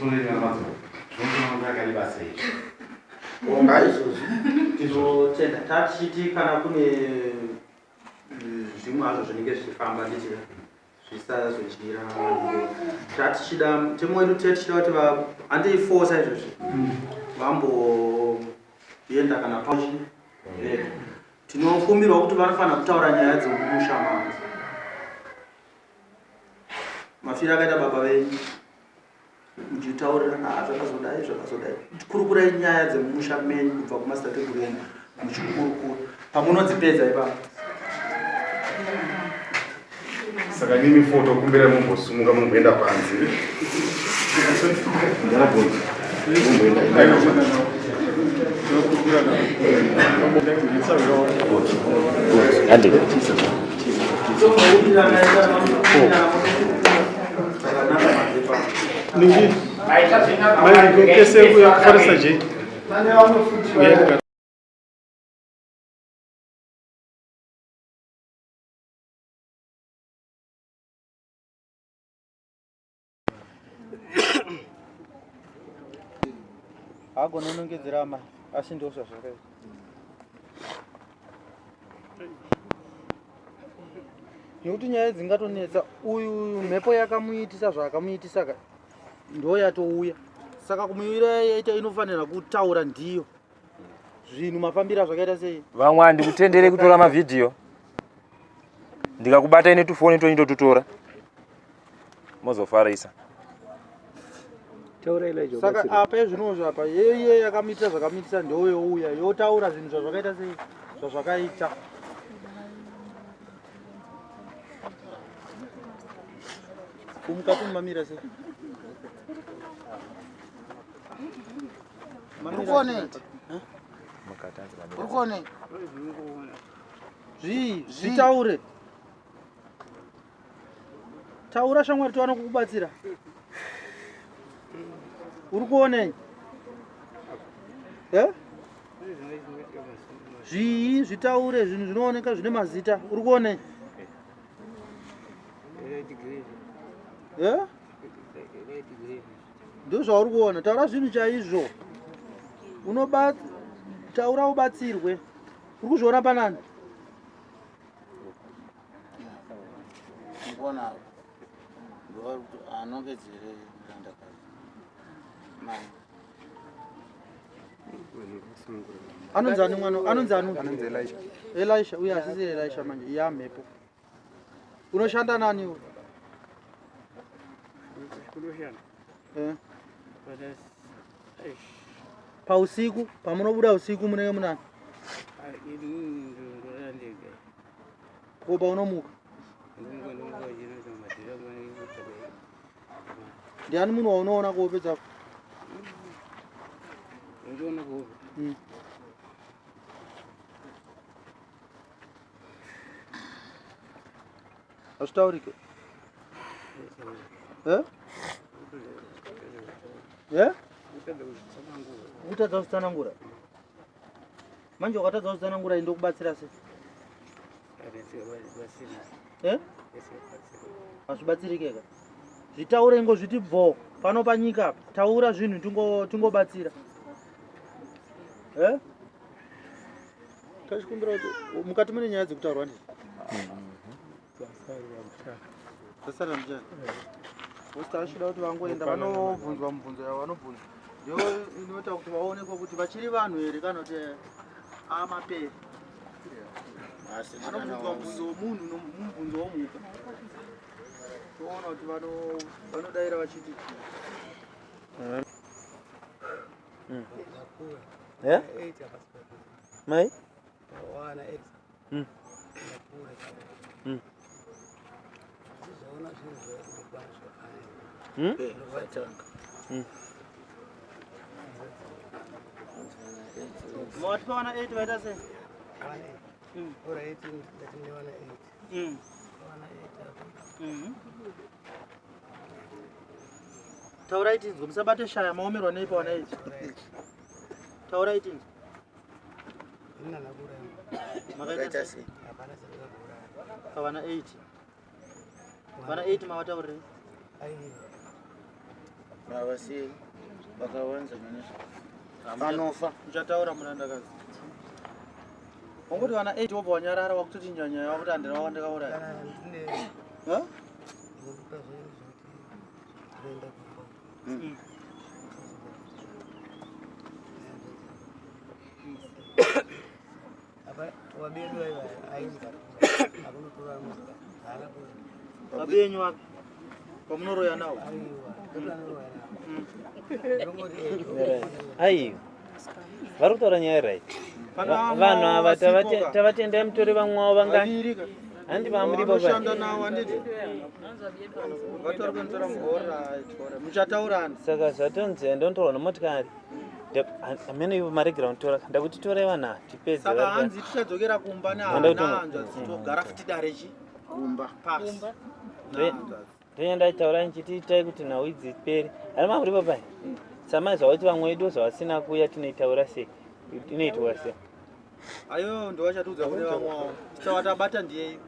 sore nyamadzo zvinoona yakaribasa izvi onga izvozvo tizotenda tachiti kana kune zvimwe hazvo zvinenge zvichifamba ndichira zvisazochira tatichida mutemo wedu tichida kuti handeifosa izvozvi vamboenda kana pachi tinokumbirwa kuti vanofanira kutaura nyaya dzemusha mavo mafiro akaita baba venyu muchitaurira zvakazodai kurukurai nyaya dzemusha menyu kubva kumasitateguru enyu muchikurukuru pamunodzipedza ipapo saka nimi foto kumbira mumbosumuka mumboenda panze Ninguém. Mas o que você faz essa gente? agona unongedzerama asi ndosva zvakaita nekuti nyaya dzingatonetsa uyu mhepo yakamuitisa zvakamuitisa ndo yatouya saka kumuira yaita inofanira kutaura ndiyo zvinhu mafambira zvakaita sei vamwe handikutendere kutora mavhidhiyo ndikakubata ine tufoni tonitotutora mozofarisa saka apa ezvinozvo apa yeye yakamuitisa zvakamuitisa ndoyouya yotaura zvinhu zvazvakaita sei zvazvakaita kumukati mumamira sei zvitaure taura shamwari tiwana kukubatsira uri kuonei zvii zvitaure zvinhu zvinooneka zvine mazita uri kuonei ndo zvauri kuona taura zvinhu chaizvo taura ubatsirwe uri kuzviona panani ngona anongedzere anonzi ani mwana anonzi Elisha uye asisi Elisha manje yamhepo unoshanda nani uyu pausiku pamunobuda usiku munenge munani ko paunomuka ndiani munhu waunoona kuhope dzako hazvitaurike kutadza kuzitsanangura manje wakatadza kuzitsanangura indokubatsira sei hazvibatsirikeka zvitaure ingo zviti bvo pano panyika taura zvinhu tingobatsira tachikumbira kuti mukati mune nyaya dzekutaurwa ndii zasara mujani posta achida kuti vangoenda vanobvunzwa mubvunzo yavo vanobvunza yo inoita kuti vaonekwa kuti vachiri vanhu here kana kuti amaperi vanobvunzwa mubvunzo womunhu nomubvunzo womhuka toona kuti vanodaira vachiti mai Mawatipawana 8 vaita sei? Taura itinzwe musabate shaya maomerwa nei pawana 8. Taura itinzwe. Makaita sei? Pawana 8. Vana 8 mawataurire. Avasi vakawanza vanofa. Muchataura murandakazi. Ngokuti vana 8 vobva wanyarara wakutoti nyanya yakuti handina wandakauraya. Ha? Vabenyu wapi? Pamunoroya nawo? Aiyo. Vari kutaura nyaya right. Vanhu ava tavatendai mutore vamwewo vangani. Handi vamuripo vanoshanda nawo handiti. Vatori kunotora mugora aitora. Muchataurana. Saka zvatonzi ndontorwa nemotikari. Amene ivo maregera kutora ndakuti torai vanhu tipedze. Saka hanzi tichadzokera kumba nehanzva togara futi darechi kumba pasi. Ndoenda taura nchiti itai kuti nhau dzipere. Ari mamuripo pai. Samai zvauti vamwe vedu zvavasina kuuya tinoitaura sei? Inoitwa sei? Ayo ndo vachatudza kune vamwewo. Tichawatabata ndiye.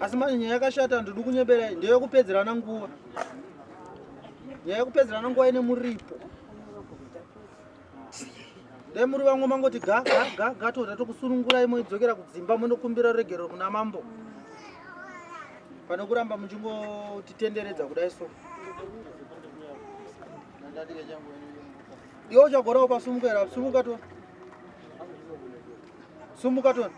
Asi manje nyaya yakashata ndiri kunyebera ndeye kupedzerana nguva. Nyaya yekupedzerana nguva ine muripo. Dai muri vamwe mangoti ga toda tokusunungurai moidzokera kudzimba munokumbira regero kuna mambo. Pane kuramba muchingotitenderedza kudai so. Iwo chagorawo pasumukera sumuka to. Sumuka to.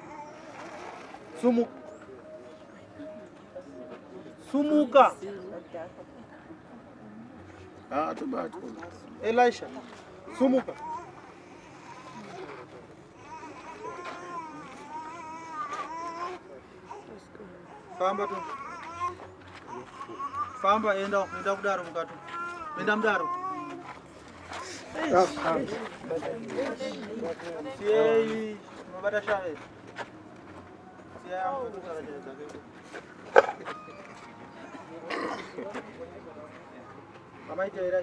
Sumuka. Ah, tubati. Elisha. Sumuka. Famba tu. Famba enda kudaro mukatu. Enda mudaro. Siei, mabata shave. Siei ambato sarajeza. Mama itaira.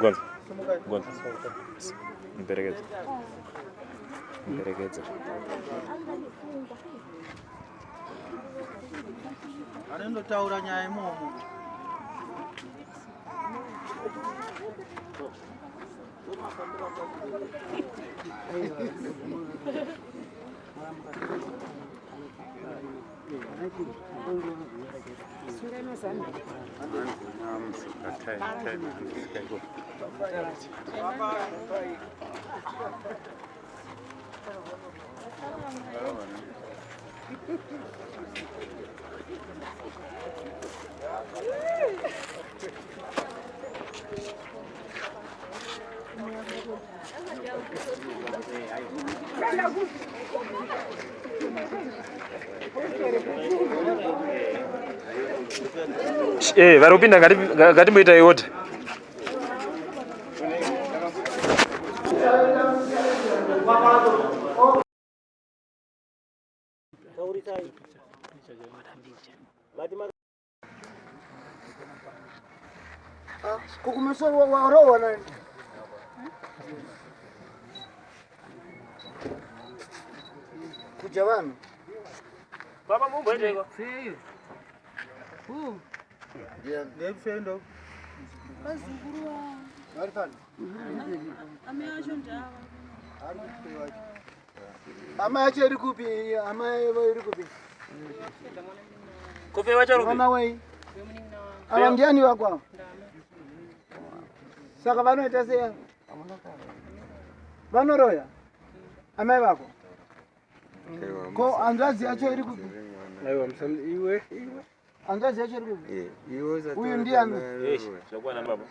Gonza. Sumuka. Gonza. Mperekeza. Anendotaura nyaya imomo. Vari kupinda ngatimboita iota. Kukumeso warowa nani? Kujawano. Baba mumbo ndego. Ndefendo. Bazungurwa. Marifani. Ameacho ndawa. Ama yacho iri kupi? Ama yevo iri kupi? Kofe wacho rupi? Mama wei. Ava ndiani wakwa? Saka vanoita seya? Vanoroya? Amai vako? Ko anzazi yacho iri kupi? Aiwa msami iwe. Anzazi yacho iri kupi? Iwe za. Uyu ndiani? Zvakwana baba.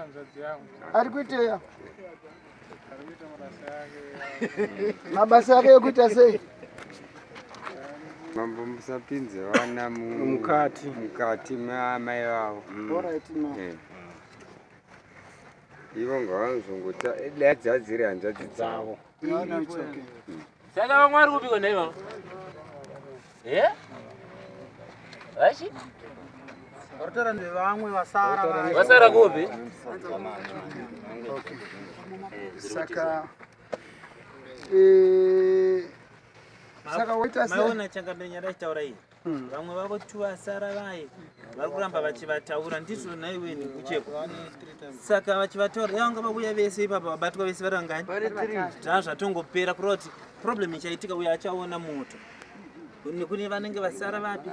Anzazi yangu. Ari kuiteya? Mabasa yake yokuita sei? Mambo musapinze wana mukati maamai vavo. Alright no. Ivo ngavanozongota dadzadzire hanzvadzi dzavo. No, it's okay. Saka vamwe vari kupiko naivo? Vashi? Varotara nevamwe vasara. Vasara kupi? Saka Saka waita sei? Maona chakambenya ndachitaura iyi. Vamwe vavotuva sara vai. Vari kuramba vachivataura ndizvo naiwe kuchekwa. Saka vachivataura yanga vauya vese ipapa vabatwa vese varangani. Zvazvatongopera kuroti problem ichaitika uya achaona moto. Kune vanenge vasara vapi?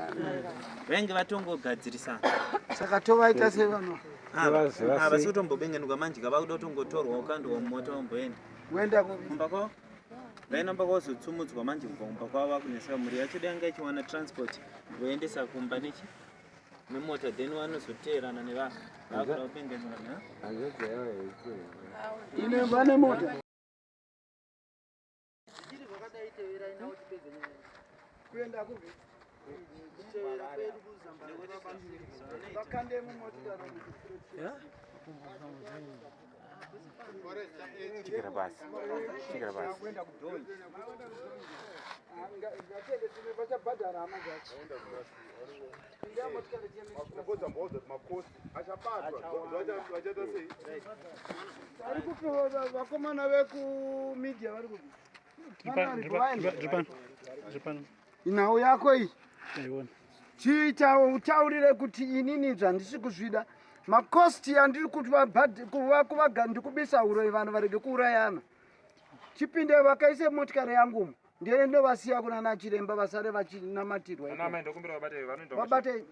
Vanenge vatongogadzirisana. Saka tovaita sei vanhu? Vasi kutombobengenuka manje vakuda kutongotorwa ukandowa mumoto wamboenda. Kuenda kumba kwavo? Vainamba kwazotsumudzwa manje kubva kumba kwavo vakuneseka mhuri yacho danga ichiwana transport voendesa kumba nemota then vanozoteerana nevanhu vakuda kupengenuka. Ine vane mota. Kuenda kupi? Vakande mumotikari. Chikira basi. Kuenda kudhoi. Ngatende tine vachabhadhara hama dzacho. Ndia motikari Makoza mboza makosi achapatwa. Vachata sei? Ari kupi vakomana vekumedia vari kupi? Japan. Inhau yako iyi. Chiita utaurire kuti inini zvandisi kuzvida. Makosti andiri kuti ndikubisa uroi vanhu varege kuurayana. Chipinde vakaise motikari yangu ndiye ndovasiya kuna nachiremba vasare vachinamatirwa. Ana maendo kumbira vabate vanoenda. Vabate.